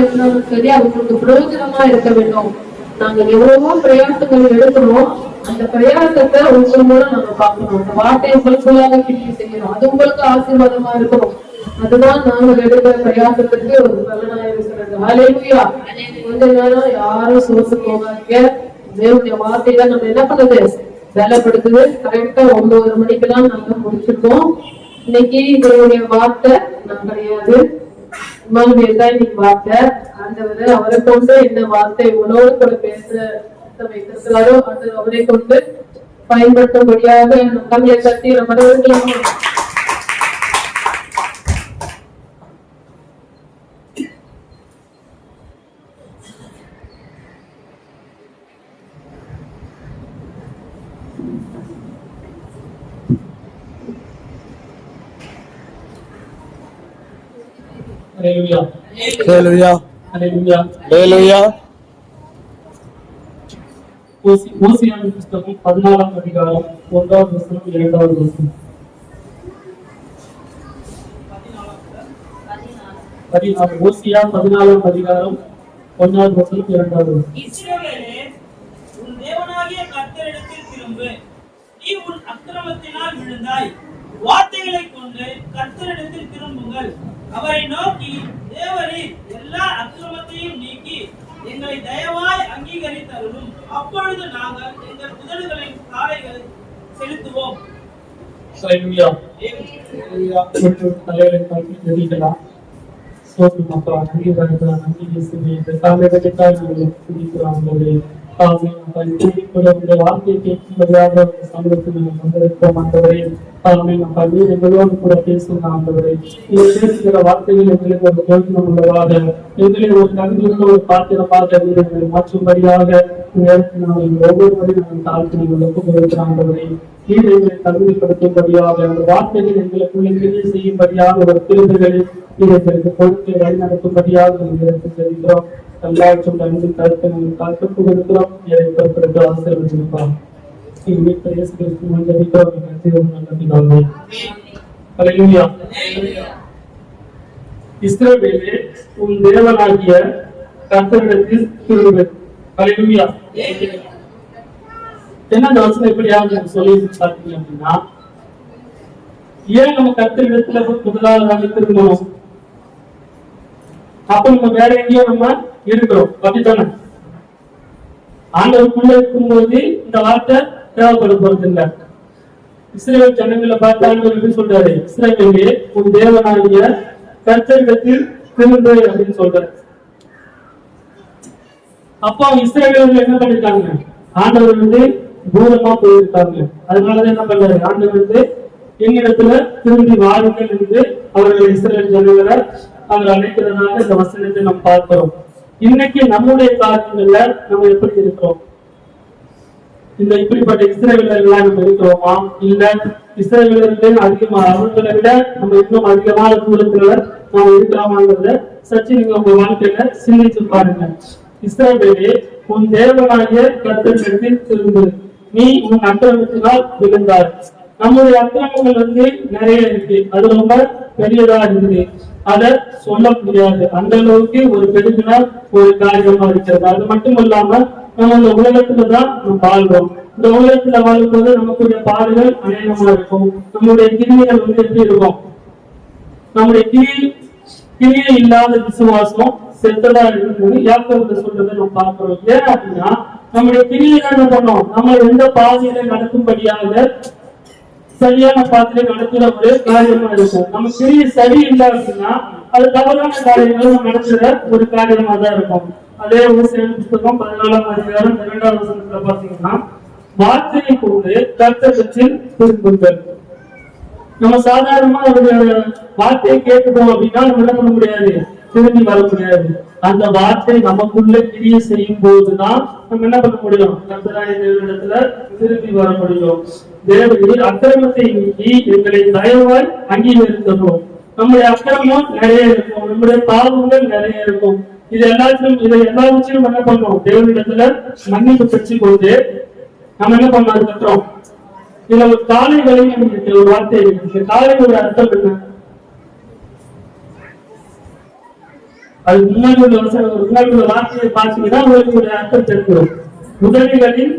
இருந்தாலும் சரி அவங்களுக்கு பிரயோஜனமா இருக்க வேண்டும். நாங்க எவ்வளவோ பிரயாசங்கள் எடுக்கிறோம், அந்த பிரயாசத்தை ஒவ்வொரு மூலம் நாங்க பார்க்கணும். அந்த வார்த்தை உங்களுக்குள்ளாக கிரியை செய்யணும், அது உங்களுக்கு ஆசீர்வாதமா இருக்கணும். அதுதான் நாங்கள் எடுக்கிற பிரயாசத்துக்கு ஒரு பலனா இருக்கிறது. ஹல்லேலூயா. கொஞ்ச நேரம் யாரும் சோர்ந்து போகாதீங்க. தேவனுடைய வார்த்தையில நம்ம என்ன பண்ணுது, பலப்படுத்துது. கரெக்டா 9 மணிக்கெல்லாம் நாங்க முடிச்சிருக்கோம். இன்னைக்கு இதனுடைய வார்த்தை நான் கிடையாது, இமானுவேல் தான் இன்னைக்கு வார்த்தை. ஆண்டவர் அவரை கொண்டு இந்த வார்த்தை உணவோடு கூட பேச வைத்திருக்கிறாரோ அது அவரை கொண்டு பயன்படுத்தும்படியாக நம்மளை கட்டி நம்ம Hallelujah. Hallelujah. Hallelujah. Hallelujah. ஓசியாவின் புத்தகம் 14ஆம் அதிகாரம் 1வது வசனம் 2வது வசனம். 14 ஓசியா 14ஆம் அதிகாரம் 1வது வசனம் 2வது வசனம். இஸ்ரவேலே, உன் தேவனாகிய கர்த்தரிடத்தில் திரும்பு. நீ உன் அக்கிரமத்தினால் விழுந்தாய். வார்த்தைகளை கொண்டு கர்த்தரிடத்தில் திரும்புங்கள். அவரை நோக்கி, தேவரீர் எல்லா அக்கிரமத்தையும் நீக்கி எங்களை தயவாய் அங்கீகரித்தருளும். அப்பொழுது நாங்கள் எங்கள் உதடுகளின் காளைகளை செலுத்துவோம். Hallelujah. தலைவரை பார்த்து தெரிவிக்கலாம். சோதனை மக்கள் அங்கீகாரத்தில் அங்கீகரித்து இந்த காலகட்டத்தால் நாங்கள் துதிக்கிறாங்களே. வார்த்தையை கேட்கும்படியாக சமூகத்தில் நாங்கள் வந்திருக்கோம். ஆண்டவரே, எங்களோடு கூட பேசுங்க. ஆண்டவரே, பேசுகிற வார்த்தைகள் எங்களுக்கு ஒரு பிரயோஜனம் உள்ளதாக, எங்களை ஒரு தகுதியுள்ள ஒரு பாத்திரமாக எங்களை மாற்றும்படியாக நாங்கள் ஒவ்வொருவரையும் நாங்கள் தாழ்த்தி நாங்கள் ஒப்புக்கொடுக்கிற ஆண்டவரே, நீர் எங்களை தகுதிப்படுத்தும்படியாக அந்த வார்த்தைகள் எங்களுக்குள்ள கிரியை செய்யும்படியாக ஒரு பிரிவுகளை எங்களுக்கு கொடுத்து வழி நடத்தும்படியாக நாங்கள் எடுத்து செல்கிறோம். எல்லாவற்றும் நன்றி கருத்து நாங்கள் காத்துக் கொடுக்கிறோம். இதை பொறுப்பெடுத்து ஆசீர்வதிப்போம். இஸ்ரவேலே, உன் தேவனாகிய கர்த்தரிடத்தில் திரும்பு. ஹல்லேலூயா. என்ன இந்த வசனம் எப்படியாவது சொல்லி பார்த்தீங்க அப்படின்னா, ஏன் நம்ம கர்த்தரிடத்துல முதலாவதாக திரும்பணும்? அப்ப நம்ம வேற எங்கேயோ நம்ம இருக்கிறோம், அப்படித்தானே? ஆண்டவருக்குள்ள இருக்கும்போது இந்த வார்த்தை தேவைப்பட போறது இல்லை. இஸ்ரவேல் ஜனங்களை பார்த்து ஆண்டவர் எப்படி சொல்றாரு? இஸ்ரவேலே, உன் தேவனாகிய கர்த்தரிடத்தில் திரும்பு அப்படின்னு சொல்றாரு. அப்போ இஸ்ரவேல் என்ன பண்ணிருக்காங்க? ஆண்டவர் தூரமா போயிருக்காங்க. அதனாலதான் என்ன பண்றாரு? ஆண்டவர் என்னிடத்துல திரும்பி வாருங்கள் என்று அவர்கள் இஸ்ரவேல் ஜனங்களை அவர் அழைக்கிறதாக இந்த வசனத்தை நாம் பார்க்கிறோம். இன்னைக்கு நம்முடைய காரியங்கள்ல நம்ம எப்படி இருக்கிறோம்? இந்த இப்படிப்பட்ட இஸ்ரவேலர்களா நம்ம இருக்கிறோமா? இல்ல இஸ்ரவேலர்கள் அதிகமா அவர்களை விட நம்ம இன்னும் அதிகமான தூரத்துல நாம இருக்கிறோமாங்கிறத சற்று நீங்க உங்க வாழ்க்கையில சிந்திச்சு பாருங்க. இஸ்ரவேலே, உன் தேவனாகிய கர்த்தரிடத்தில் திரும்பு. நீ உன் அக்கிரமத்தினால் விழுந்தாய். நம்முடைய அக்கிரமங்கள் நிறைய இருக்கு, அது ரொம்ப பெரியதா இருக்குது, அதை சொல்ல முடியாது. அந்த அளவுக்கு ஒரு பெருகினா ஒரு காரியமா இருக்கிறது. அது மட்டும் இல்லாம நம்ம இந்த உலகத்துலதான் நம்ம வாழ்றோம். இந்த உலகத்துல வாழும்போது நமக்குரிய பாடுகள் அநேகமா இருக்கும். நம்முடைய கிரியைகள் எப்படி இருக்கும்? நம்முடைய கிரியை இல்லாத விசுவாசம் செத்ததா இருக்குன்னு யாக்கோபு சொல்றதை நம்ம பார்க்கிறோம். ஏன் அப்படின்னா, நம்முடைய கிரியை என்ன பண்ணோம்? நம்ம எந்த பாதையில நடக்கும்படியாக சரியான பாத்திரை நடத்துற ஒரு காரியமா இருக்கும். நம்ம கிரியை சரி இல்லை அப்படின்னா அது தவறான காரியங்கள் நம்ம நடத்துற ஒரு காரியமா தான் இருக்கும். அதே ஓசியா புத்தகம் 14ஆம் அதிகாரம் 2வது வசனத்துல பாத்தீங்கன்னா, வார்த்தையை கொண்டு கர்த்தரிடத்தில் திரும்புங்கள். நம்ம சாதாரணமா ஒரு வார்த்தையை கேட்கிறோம் அப்படின்னா நம்ம என்ன பண்ண முடியாது? திரும்பி வர முடியாது. அந்த வார்த்தை நமக்குள்ள கிரியை செய்யும் போதுதான் நம்ம என்ன பண்ண முடியும்? கர்த்தராகிய தேவனிடத்துல திரும்பி வர முடியும். தேவரீர் அக்கிரமத்தை நீக்கி எங்களை தயவாய் அங்கீகரித்தோம். நம்முடைய அக்கிரமம் நிறைய இருக்கும், நம்முடைய பாவங்கள் நிறைய இருக்கும். இதை எல்லாவற்றையும் என்ன பண்ணோம்? தேவனிடத்துல மன்னிப்பு பெற்று கொண்டு நம்ம என்ன பண்ண கட்டுறோம். இதுல ஒரு காலை வழியும் இருக்கு, ஒரு வார்த்தை இருக்கு. காலை ஒரு அர்த்தம் என்ன? அது முன்னாடி உள்ள முன்னாடி உள்ள வார்த்தையை பார்த்தீங்கன்னா உங்களுக்கு அர்த்தம் தெரியும். உதவிகளின்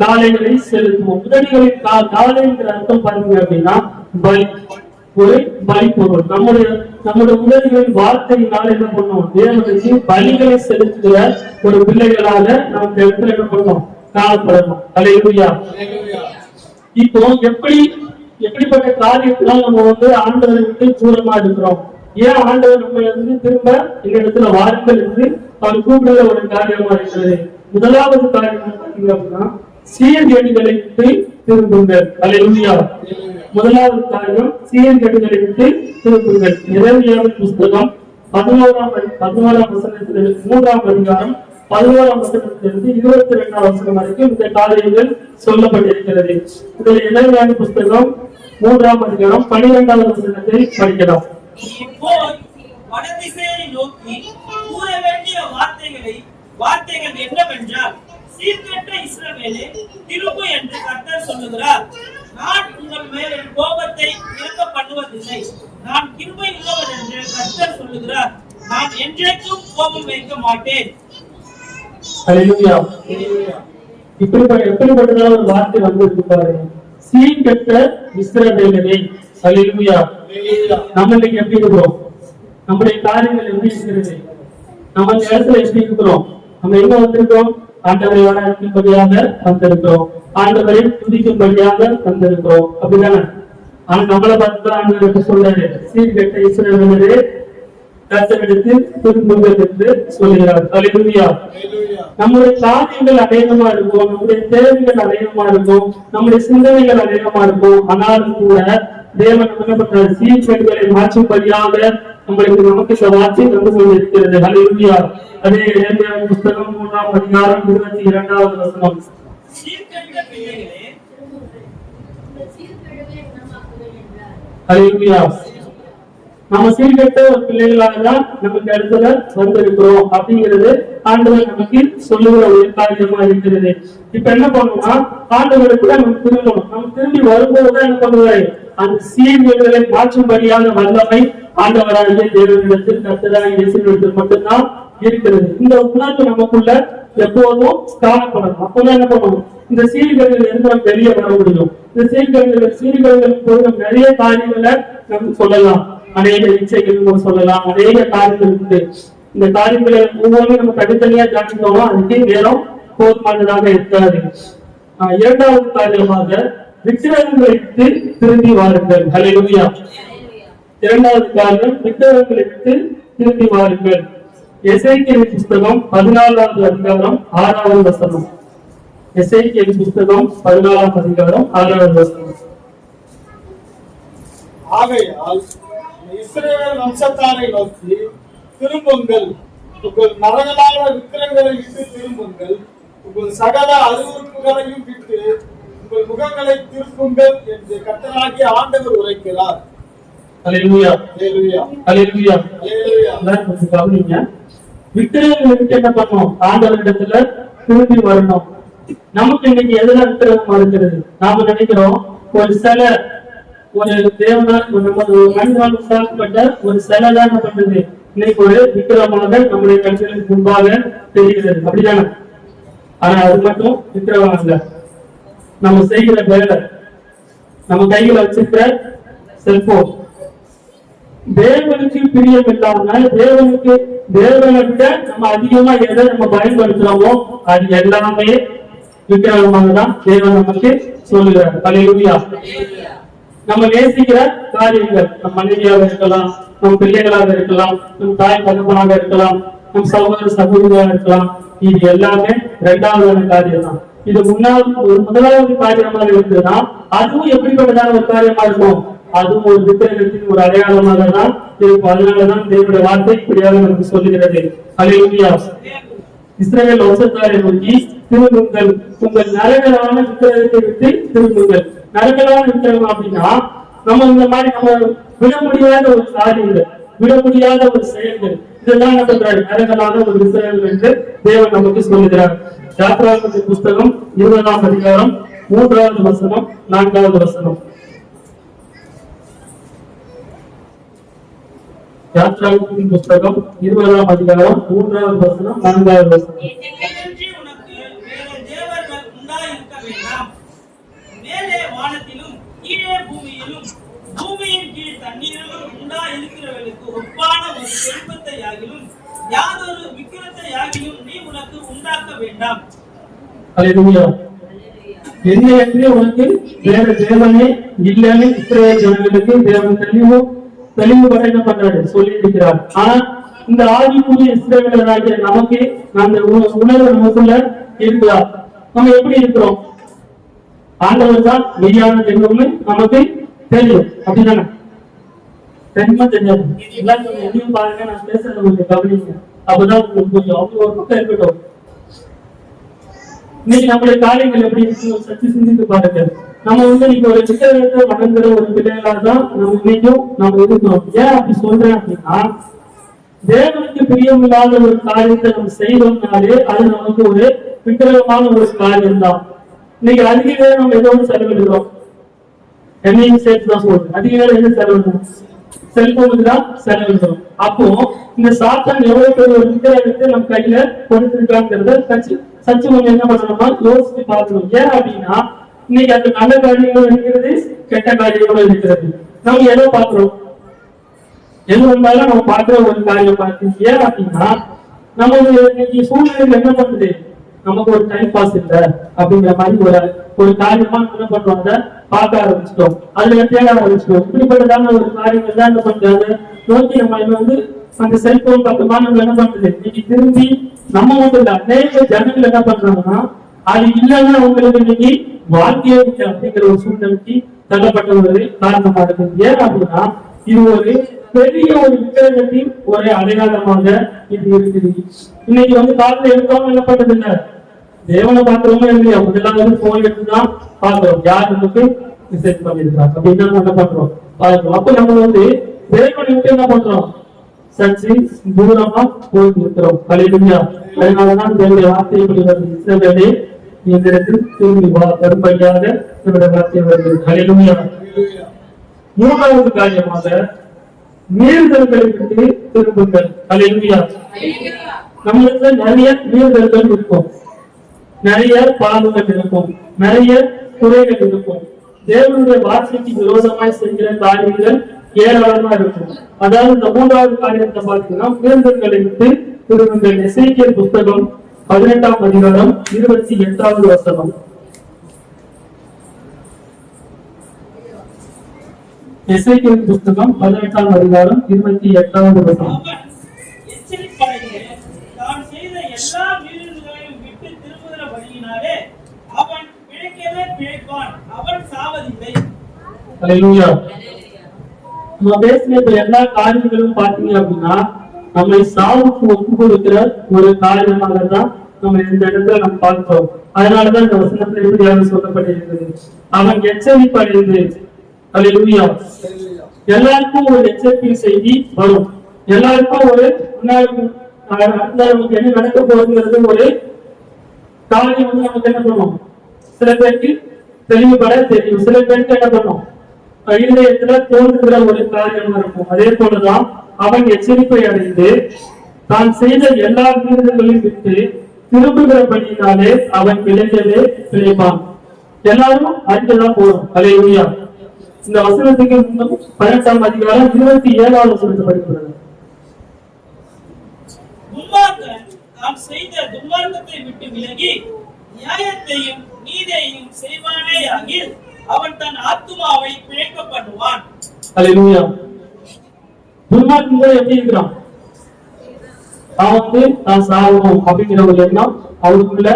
காலைகளை செலுத்துவோம். உதவிகளின் காலைங்கிற அர்த்தம் பாருங்க அப்படின்னா பலி, ஒரு பலி பொருள். நம்முடைய உதவிகளின் வார்த்தையினால என்ன பண்ணோம், தேவனுக்கு பலிகளை செலுத்துகிற ஒரு பிள்ளைகளாக நமக்கு இடத்துல என்ன பண்ணோம், காணப்படணும். அல்லேலூயா. இப்போ எப்படிப்பட்ட காரியத்தினால் நம்ம ஆண்டவரை விட்டு தூரமா இருக்கிறோம்? ஏன் ஆண்டவர் நம்ம திரும்ப இந்த இடத்துல வாருங்கள் என்று அவர் கூப்பிடுற ஒரு காரியமா இருக்கிறது. முதலாவது காரியம் பாத்தீங்க அப்படின்னா சீர்கேடுகளை விட்டு திரும்புங்கள். அல்லேலூயா. முதலாவது காரியம் சீர்கேடுகளை விட்டு திரும்புங்கள். எரேமியாவின் புஸ்தகம் 11ஆம் வசனத்திலிருந்து 3ஆம் அதிகாரம் 11ஆம் வசனத்திலிருந்து 22ஆம் வசனம் வரைக்கும் இந்த காரியங்கள் சொல்லப்பட்டிருக்கிறது. இதில் எரேமியாவின் புஸ்தகம் 3ஆம் அதிகாரம் 12ஆம் வசனத்தை படிக்கலாம். வடதிசையை நோக்கி கூற வேண்டிய வார்த்தைகள் என்னவென்றால், சீர்கெட்ட இஸ்ரவேலே திரும்பு என்று கர்த்தர் சொல்லுகிறார். நான் உங்கள் மேல் என் கோபத்தை இறக்க பண்ணுவதில்லை. நான் கிருபை உள்ளவர் என்று கர்த்தர் சொல்லுகிறார். நான் என்றைக்கும் கோபம் வைக்க மாட்டேன். அல்லேலூயா. எப்படிப்பட்டதான ஒரு வார்த்தை வந்து பாருங்க, சீர்கெட்ட இஸ்ரவேலே. அல்லேலூயா. நம்ம இன்னைக்கு எப்படி இருக்கிறோம்? நம்முடைய காரியங்கள் எப்படி இருக்கிறது? நம்ம இந்த இடத்துல எப்படி இருக்கிறோம்? நம்ம எங்க வந்திருக்கோம்? ஆண்டவரை ஆராதிக்கும்படியாக வந்திருக்கிறோம், ஆண்டவரை துதிக்கும்படியாக வந்திருக்கிறோம். அப்படிதானே? ஆனா நம்மளை பார்த்து ஆண்டவருக்கு சொல்றாரு, சீர்கெட்ட இஸ்ரவேலரே கர்த்தரிடத்து திரும்புங்கள் என்று சொல்கிறார். அல்லேலூயா. நம்முடைய காரியங்கள் அநேகமா இருக்கும், நம்முடைய தேவைகள் அநேகமா இருக்கும், நம்முடைய சிந்தனைகள் அநேகமா இருக்கும். ஆனாலும் கூட தேவன் என்ன பண்றாரு, சீர்கேடுகளை மாற்றும்படியாக நமக்கு இந்த வார்த்தை வந்து கொண்டிருக்கிறது. அல்லேலூயா. அதே எரேமியாவின் புஸ்தகம் 3ஆம் அதிகாரம் 22ஆவது வசனம். அல்லேலூயா. நம்ம சீர்கெட்ட ஒரு பிள்ளைகளாக தான் நமக்கு இடத்துல வந்திருக்கிறோம் அப்படிங்கிறது ஆண்டவர் நமக்கு சொல்லுகிற ஒரு காரியமா இருக்கிறது. இப்ப என்ன பண்ணணும்னா, ஆண்டவருக்குள்ள நம்ம திரும்பணும். நம்ம திரும்பி வரும்போதுதான் என்ன பண்ணுவாரு, அந்த சீர்கேடுகளை மாற்றும்படியான வல்லமை ஆண்டவராகிய தேவனிடத்தில் கர்த்தராகிய இயேசுவிடத்தில் மட்டும்தான் இருக்கிறது. இந்த உணர்வு நமக்குள்ள எப்போதும் காணப்படணும். அப்போதான் என்ன பண்ணணும், இந்த சீர்கேடுகள் இருந்து நம்ம வெளியே வர முடியும். இந்த சீர்கேடுகள் போது நம்ம நிறைய காரியங்களை நம்ம சொல்லலாம், அநேக இச்சைகள் சொல்லலாம், அநேக காரியங்கள் உண்டு. இந்த காரியங்களை ஒவ்வொன்றும் நம்ம தனித்தனியா ஜாக்கிட்டோம்னா அதுக்கு நேரம் போதுமானதாக இருக்காது. இரண்டாவது காரியமாக விக்கிரகங்களை விட்டு திரும்பி வாருங்கள். அல்லேலூயா. இரண்டாவது காரியம், விக்கிரகங்களை விட்டு திரும்பி வாருங்கள். எசேக்கியேல் புஸ்தகம் 14ஆம் அதிகாரம் 6ஆவது வசனம். எசேக்கியேல் புஸ்தகம் 14ஆம் அதிகாரம் 6ஆவது வசனம். ஆகையால் இஸ்ரவேல் வம்சத்தாரை நோக்கி திரும்புங்கள், உங்கள் மரங்களான விக்கிரகங்களை விட்டு திரும்புங்கள், உங்கள் சகல அருவருப்புகளையும் விட்டு உங்கள் முகங்களை திருப்புங்கள் என்று கர்த்தராகிய ஆண்டவர் உரைக்கிறார். அல்லேலூயா. அல்லேலூயா. கவனிங்க, விக்கிரகங்களை விட்டு என்ன பண்ணணும், ஆண்டவரிடத்துல திரும்பி வரணும். நமக்கு இன்னைக்கு எதுல விக்கிரகமா இருக்கிறது? நாம நினைக்கிறோம் ஒரு சிலை, ஒரு தேவனால் நமது மனிதனால் உண்டாக்கப்பட்ட ஒரு சிலை தான் என்ன பண்றது, இன்னைக்கு ஒரு விக்கிரகமாக நம்முடைய கண்களுக்கு முன்பாக தெரிகிறது. அப்படிதானே? ஆனா அது மட்டும் விக்கிரகம் அல்ல. நம்ம செய்கிற வேலை, நம்ம கையில வச்சிருக்கிற செல்போன், தேவனுக்கு பிரியம் இல்லாம தேவனை விட நம்ம அதிகமா எதை நம்ம பயன்படுத்துறோமோ அது எல்லாமே விக்கிரகமாக தான் தேவன் நமக்கு சொல்லுகிறார். அல்லேலூயா. நம்ம நேசிக்கிற காரியங்கள், நம் மனைவியாக இருக்கலாம், நம் பிள்ளைகளாக இருக்கலாம், நம் தாய் தகப்பனாக இருக்கலாம், நம் சகோதர சகோதரியாக இருக்கலாம், இது எல்லாமே இரண்டாவது காரியம் தான். இது முதலாவது காரியமாக இருந்ததுன்னா அதுவும் எப்படிப்பட்டதான ஒரு காரியமா இருக்கும், அதுவும் ஒரு விக்கிரகத்தின் ஒரு அடையாளமாக தான் இருக்கும். அதனாலதான் தேவனுடைய வார்த்தை இப்படியாக நமக்கு சொல்லுகிறது. அல்லேலூயா. இஸ்ரவேல் வம்சத்தாரை நோக்கி திரும்புங்கள், உங்கள் நரகலான விக்கிரகத்தை விட்டு திரும்புங்கள். நரகலான விக்கிரகம் அப்படின்னா நம்ம இந்த மாதிரி நம்ம விட முடியாத ஒரு காரியங்கள், விட முடியாத ஒரு செயல்கள், இதெல்லாம் என்ன பண்றாரு, நரகலான ஒரு விக்கிரகம் என்று தேவன் நமக்கு சொல்லுகிறார். யாத்திராகமத்தின் புஸ்தகம் 20ஆம் அதிகாரம் 3ஆவது வசனம் 4ஆவது வசனம். யாத்ராகமத்தின் புஸ்தகம் 20ஆம் அதிகாரம் 3வது வசனம் 4வது வசனம். என்னையன்றி உனக்கு வேறு தேவர்கள் உண்டாயிருக்க வேண்டாம். மேலே வானத்திலும் கீழே பூமியிலும் பூமியின் கீழ் தண்ணீரிலும் உண்டாயிருக்கிறவர்களுக்கு ஒப்பான ஒரு செல்வத்தையாகிலும் யாதொரு விக்கிரத்தையாகிலும் நீ உனக்கு உண்டாக்க வேண்டாம். அல்லேலூயா. என்னையன்றி உனக்கு வேறு தேவனே இல்லைன்னு இஸ்ரவேல் ஜனங்களுக்கு தேவன் தெளிவுபட என்ன பண்றாரு சொல்லி இருக்கிறார். ஆனா இந்த ஆவிக்குரிய இஸ்ரவேலராகிய நமக்கு அந்த உணர்வு நமக்குள்ள இருக்குதா? நம்ம எப்படி இருக்கிறோம்? ஆண்டவர் தான் மெய்யான தெய்வம்னு நமக்கு தெரியும், அப்படிதானே? தெரியுமா தெரியாது? எல்லாரும் எதையும் பாருங்க, நான் பேசுறது கொஞ்சம் கவனிங்க, அப்பதான் உங்களுக்கு கொஞ்சம் அவங்க ஒரு பக்கம் இருக்கட்டும். இன்னைக்கு நம்மளுடைய காரியங்கள் எப்படி இருக்கு சற்று சிந்தித்து பாருங்க. நம்ம இன்னைக்கு ஒரு சித்திரத்தை வணங்குற ஒரு பிள்ளைகளாக தான் நம்ம இன்னைக்கும் நம்ம இருக்கணும். ஏன் அப்படி சொல்றேன் அப்படின்னா, தேவனுக்கு பிரியமில்லாத ஒரு காரியத்தை நம்ம செய்யறோம்னாலே அது நமக்கு ஒரு விக்கிரகமான ஒரு காரியம் தான். இன்னைக்கு அதிக நேரம் நம்ம ஏதோ ஒன்று செலவிடுறோம். என்னையும் சேர்த்து தான் சொல்றேன், அதிக நேரம் என்ன செலவிடுறோம்? செல்போனுக்கு தான் செலவிடுறோம். அப்போ இந்த சாத்தான் எவ்வளவு பெரிய ஒரு விக்கிரகத்தை நம்ம கையில கொடுத்திருக்காங்கிறத சச்சு கொஞ்சம் என்ன பண்ணணும்னா யோசிச்சு பார்க்கணும். ஏன் அப்படின்னா, இன்னைக்கு அது நல்ல காரியங்களும் இருக்கிறது, கெட்ட காரியங்களும் இருக்கிறது. நம்ம எதை பார்க்கிறோம்? எது வந்தாலும் நம்ம பார்க்கிற ஒரு காரியம் பார்த்து. ஏன் அப்படின்னா, நம்ம இன்னைக்கு சூழ்நிலைகள் என்ன பண்ணுது, நமக்கு ஒரு டைம் பாஸ் இல்லை அப்படிங்கிற மாதிரி ஒரு காரியமா என்ன பண்றோம், அதை பார்க்க ஆரம்பிச்சிட்டோம், அதுல தேட ஆரம்பிச்சிட்டோம். இப்படிப்பட்டதான ஒரு காரியங்கள் தான் என்ன பண்றாங்க நோக்கி நம்ம அந்த செல்போன் பக்கமா நம்ம என்ன பண்றது, இன்னைக்கு திரும்பி நம்ம மட்டும் இல்ல அநேக ஜனங்கள் என்ன பண்றாங்கன்னா, அது இல்லைன்னா அவங்களுக்கு இன்னைக்கு வாழ்க்கையே இருக்கு அப்படிங்கிற ஒரு சூழ்நிலைக்கு தள்ளப்பட்ட ஒரு காரணமா இருக்கு. ஏன் அப்படின்னா, இது ஒரு பெரிய ஒரு விக்கிரகத்தின் ஒரு அடையாளமாக இது இருக்குது. இன்னைக்கு காலத்துல எடுத்தவங்க என்ன பண்றது இல்ல, தேவனை பார்க்கிறவங்க இல்லையா, முதல்ல போன் எடுத்துதான் பாக்குறோம், யார் நமக்கு மெசேஜ் பண்ணிருக்காங்க அப்படின்னு என்ன பண்றோம் பாக்குறோம். அப்ப நம்ம தேவனை விட்டு என்ன பண்றோம், சற்று தூரமா போய் இருக்கிறோம். அல்லேலூயா. அதனாலதான் தேவனுடைய வார்த்தை இப்படி வருது, இஸ்ரவேலே நீ இந்த இடத்தில் திரும்பி வா, கருப்பையாக என்னுடைய வார்த்தை வருது. அல்லேலூயா. மூன்றாவது காரியமாக மீறுதல்களை விட்டு திரும்புங்கள். அல்லேலூயா. நம்மளுக்கு நிறைய மீறுதல்கள் இருக்கும், நிறைய பாவங்கள் இருக்கும், நிறைய குறைகள் இருக்கும். தேவனுடைய வார்த்தைக்கு விரோதமாய் செய்கிற காரியங்கள் ஏராளமா இருக்கும். அதாவது இந்த மூன்றாவது காரியத்தை பார்த்தீங்கன்னா, மீறுதல்களை விட்டு திரும்புங்கள். எசேக்கியேல் புஸ்தகம் 18ஆம் அதிகாரம் 28வது வசனம். எசேக்கியேல் புஸ்தகம் 18ஆம் அதிகாரம் 28வது வசனம். தான் செய்த எல்லா மீறுதல்களையும் விட்டு திரும்புகிறபடியினாலே அவன் பிழைக்கவே பிழைப்பான், அவன் சாவதில்லை. அல்லேலூயா. நம்ம பேசின இப்ப எல்லா காரியங்களும் பாத்தீங்க அப்படின்னா, நம்மை சாவுக்கு ஒப்பு கொடுக்கிற ஒரு காரியமாக தான் நம்ம இந்த இடத்துல நம்ம பார்க்கிறோம். அதனாலதான் இந்த வசனத்துல எப்படியாக சொல்லப்பட்டிருக்கிறது, அவன் எச்சரிப்படைந்து. அல்லேலூயா. எல்லாருக்கும் ஒரு எச்சரிக்கை செய்தி வரும், எல்லாருக்கும் ஒரு நமக்கு என்ன நடக்க போகுதுங்கிறது ஒரு காரியம் நமக்கு என்ன பண்ணும், சில பேருக்கு தெளிவுபட தெரியும், சில பேருக்கு என்ன பண்ணும் இருதயத்துல தோன்றுகிற ஒரு காரியமா இருக்கும். அதே போலதான் அவன் எச்சரிப்பை அடைந்து தான் செய்த எல்லா மீறுதல்களையும் விட்டு திரும்புகிறபடினாலே அவன் பிழைக்கவே பிழைப்பான். எல்லாரும் அறிக்கைதான் போறோம். அல்லேலூயா. இந்த வசனத்துக்கு 18ஆம் அதிகாரம் 27வது வசனத்தை படிக்கிறது. தான் செய்த துன்மார்க்கத்தை விட்டு விலகி நியாயத்தையும் நீதியையும் செய்வானேயாகில் அவன் தன் ஆத்துமாவை பிழைக்க பண்ணுவான். அல்லேலூயா. துன்மார்க்கன் எப்படி இருக்கிறான், அவன் தான் சாவணும் அப்படிங்கிற ஒரு எண்ணம் அவருக்குள்ள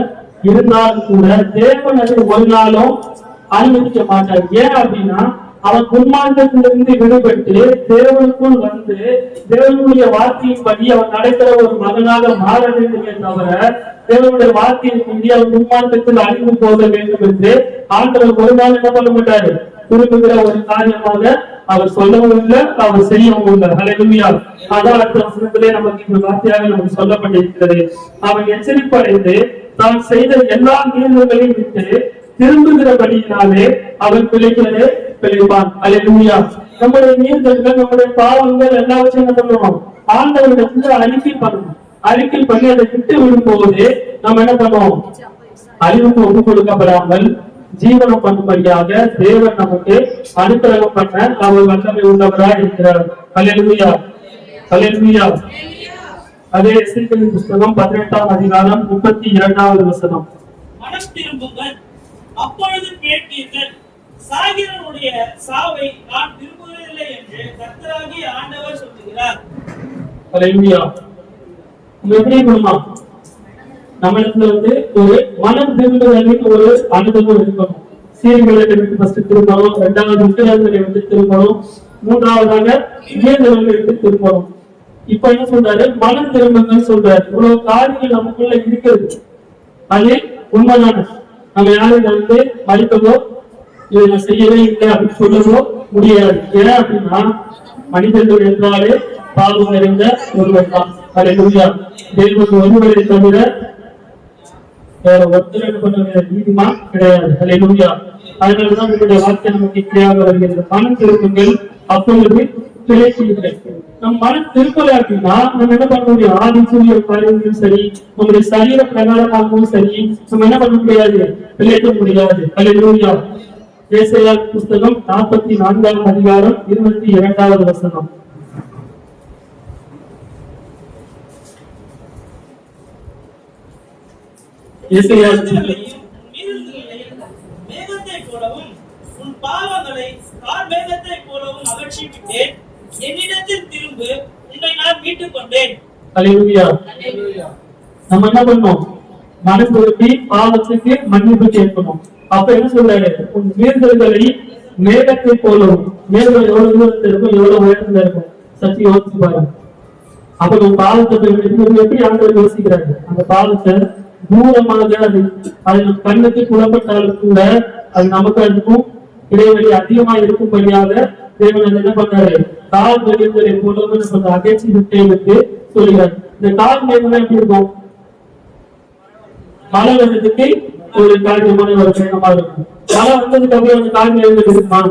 இருந்தாலும் கூட தேவன் அது ஒரு நாளும் அனுமதிக்க மாட்டார். ஏன் அப்படின்னா, அவன் துன்மார்க்கத்திலிருந்து விடுபட்டு தேவனுக்குள் வந்து தேவனுடைய வார்த்தையின்படி அவன் நடக்கிற ஒரு மகனாக மாற வேண்டுமே தவிர, தேவனுடைய வார்த்தையை மீறி அவன் துன்மார்க்கத்தில் அழிந்து போக வேண்டும் என்று ஆண்டவர் ஒரு நாள் என்ன பண்ண மாட்டாரு, விரும்புகிற ஒரு காரியமாக அவர் சொல்லவும் இல்லை, அவர் செய்யவும் இல்லை. அல்லேலூயா. அதான் அடுத்த வசனத்திலே நமக்கு இந்த வார்த்தையாக நமக்கு சொல்லப்பட்டிருக்கிறது. அவன் எச்சரிப்படைந்து தான் செய்த எல்லா மீறுதல்களையும் விட்டு திரும்புகிறபடியினாலே அவன் பிழைக்கவே பிழைப்பான். அல்லேலூயா. நம்முடைய மீறுதல்கள், நம்முடைய பாவங்கள் எல்லாவற்றையும் என்ன பண்ணுவோம்? ஆண்டவரிடத்துல அறிக்கை பண்ணணும். அறிக்கை பண்ணி அதை விட்டு விடும்போது நம்ம என்ன பண்ணுவோம்? அழிவுக்கு ஒப்பு கொடுக்கப்படாமல் ஜீவனம் பண்ணும்படியாக தேவன் நமக்கு அனுக்கிரகம் பண்ண அவர் வல்லமை உள்ளவராய் இருக்கிறார். ஹல்லேலூயா, ஹல்லேலூயா. அதே எசேக்கியேலின் புஸ்தகம் 18ஆம் அதிகாரம் 32வது வசனம். மனம் திரும்புங்கள், அப்பொழுது கேட்பீர்கள், சாகிறவனுடைய சாவை நான் விரும்புவதில்லை என்று கர்த்தராகிய ஆண்டவர் சொல்லுகிறார். ஹல்லேலூயா. நம்ம எப்படி இருக்கணுமா? நம்மளுக்கு ஒரு மனம் திரும்புதலின் ஒரு அனுபவம் இருக்கணும். சீர்களை விட்டு ஃபர்ஸ்ட் திரும்பணும், இரண்டாவது விக்கிரகங்களை விட்டு திரும்பணும், மூன்றாவதாக இயந்திரங்களை விட்டு திரும்பணும். இப்ப என்ன சொல்றாரு? மனம் திரும்புங்கன்னு சொல்றாரு. இவ்வளவு காரியங்கள் நமக்குள்ள இருக்கிறது, அது உண்மைதானே. நம்ம யாரும் மறுக்கவோ இதை நான் செய்யவே இல்லை அப்படின்னு சொல்லவோ முடியாது. ஏன் அப்படின்னா மனிதர்கள் என்றாலே பாவம் நிறைந்த ஒருவர் தான். ஹல்லேலூயா. தேவன் ஒருவரை தவிர வேற ஒருத்தர் பண்ண நீதிமான் கிடையாது. ஹல்லேலூயா. அதனாலதான் உங்களுடைய வார்த்தை நமக்கு கிரியாக வருகிறது. மனம் திரும்புங்கள், அப்பொழுது பிழைப்பீர்கள். நம் மனம் திருப்பலை அப்படின்னா நம்ம என்ன பண்ண முடியும்? ஆதிசூரிய காரியங்களும் சரி, நம்முடைய சரீர பிரகாரமாகவும் சரி, நம்ம என்ன பண்ண முடியாது? பிழைக்க முடியாது. ஹல்லேலூயா. ஏசாயா புஸ்தகம் 44ஆம் அதிகாரம் 22வது வசனம். மேகத்தை போலவும் உன் பாவங்களை கார்மேகத்தை போலவும் அகற்றி விட்டேன். என்னிடத்தில் திரும்பு, உன்னை நான் மீட்டுக் கொண்டேன். ஹல்லேலூயா. நம்ம என்ன பண்ணோம்? மனம் திரும்பி பாவத்துக்கு மன்னிப்பு கேட்கணும். அப்ப என்ன சொல்றாரு? உன் மீறுதல்களை மேகத்தை போலவும். மேகம் எவ்வளவு தூரத்துல இருக்கும், எவ்வளவு உயரத்துல இருக்கும், சற்று யோசிச்சு பாருங்க. அப்ப நம்ம பாவத்தை எப்படி ஆண்டவர் யோசிக்கிறாரு? அந்த பாவத்தை தூரமாக அது கண்ணுக்கு புலப்பட்டாலும் கூட அது நமக்கு அதுக்கும் இடைவெளி அதிகமா இருக்கும்படியாக தேவன் என்ன பண்றாரு? கால் மேகங்களை போலவும் அகற்றி விட்டேன் என்று சொல்கிறார். இந்த கால் மேகம் எப்படி இருக்கும்? மழை வந்ததுக்கு ஒரு காரியமான ஒரு பயணமா இருக்கும். மழை வந்ததுக்கு அப்புறம் அந்த கால் மேகங்கள் இருக்குமா?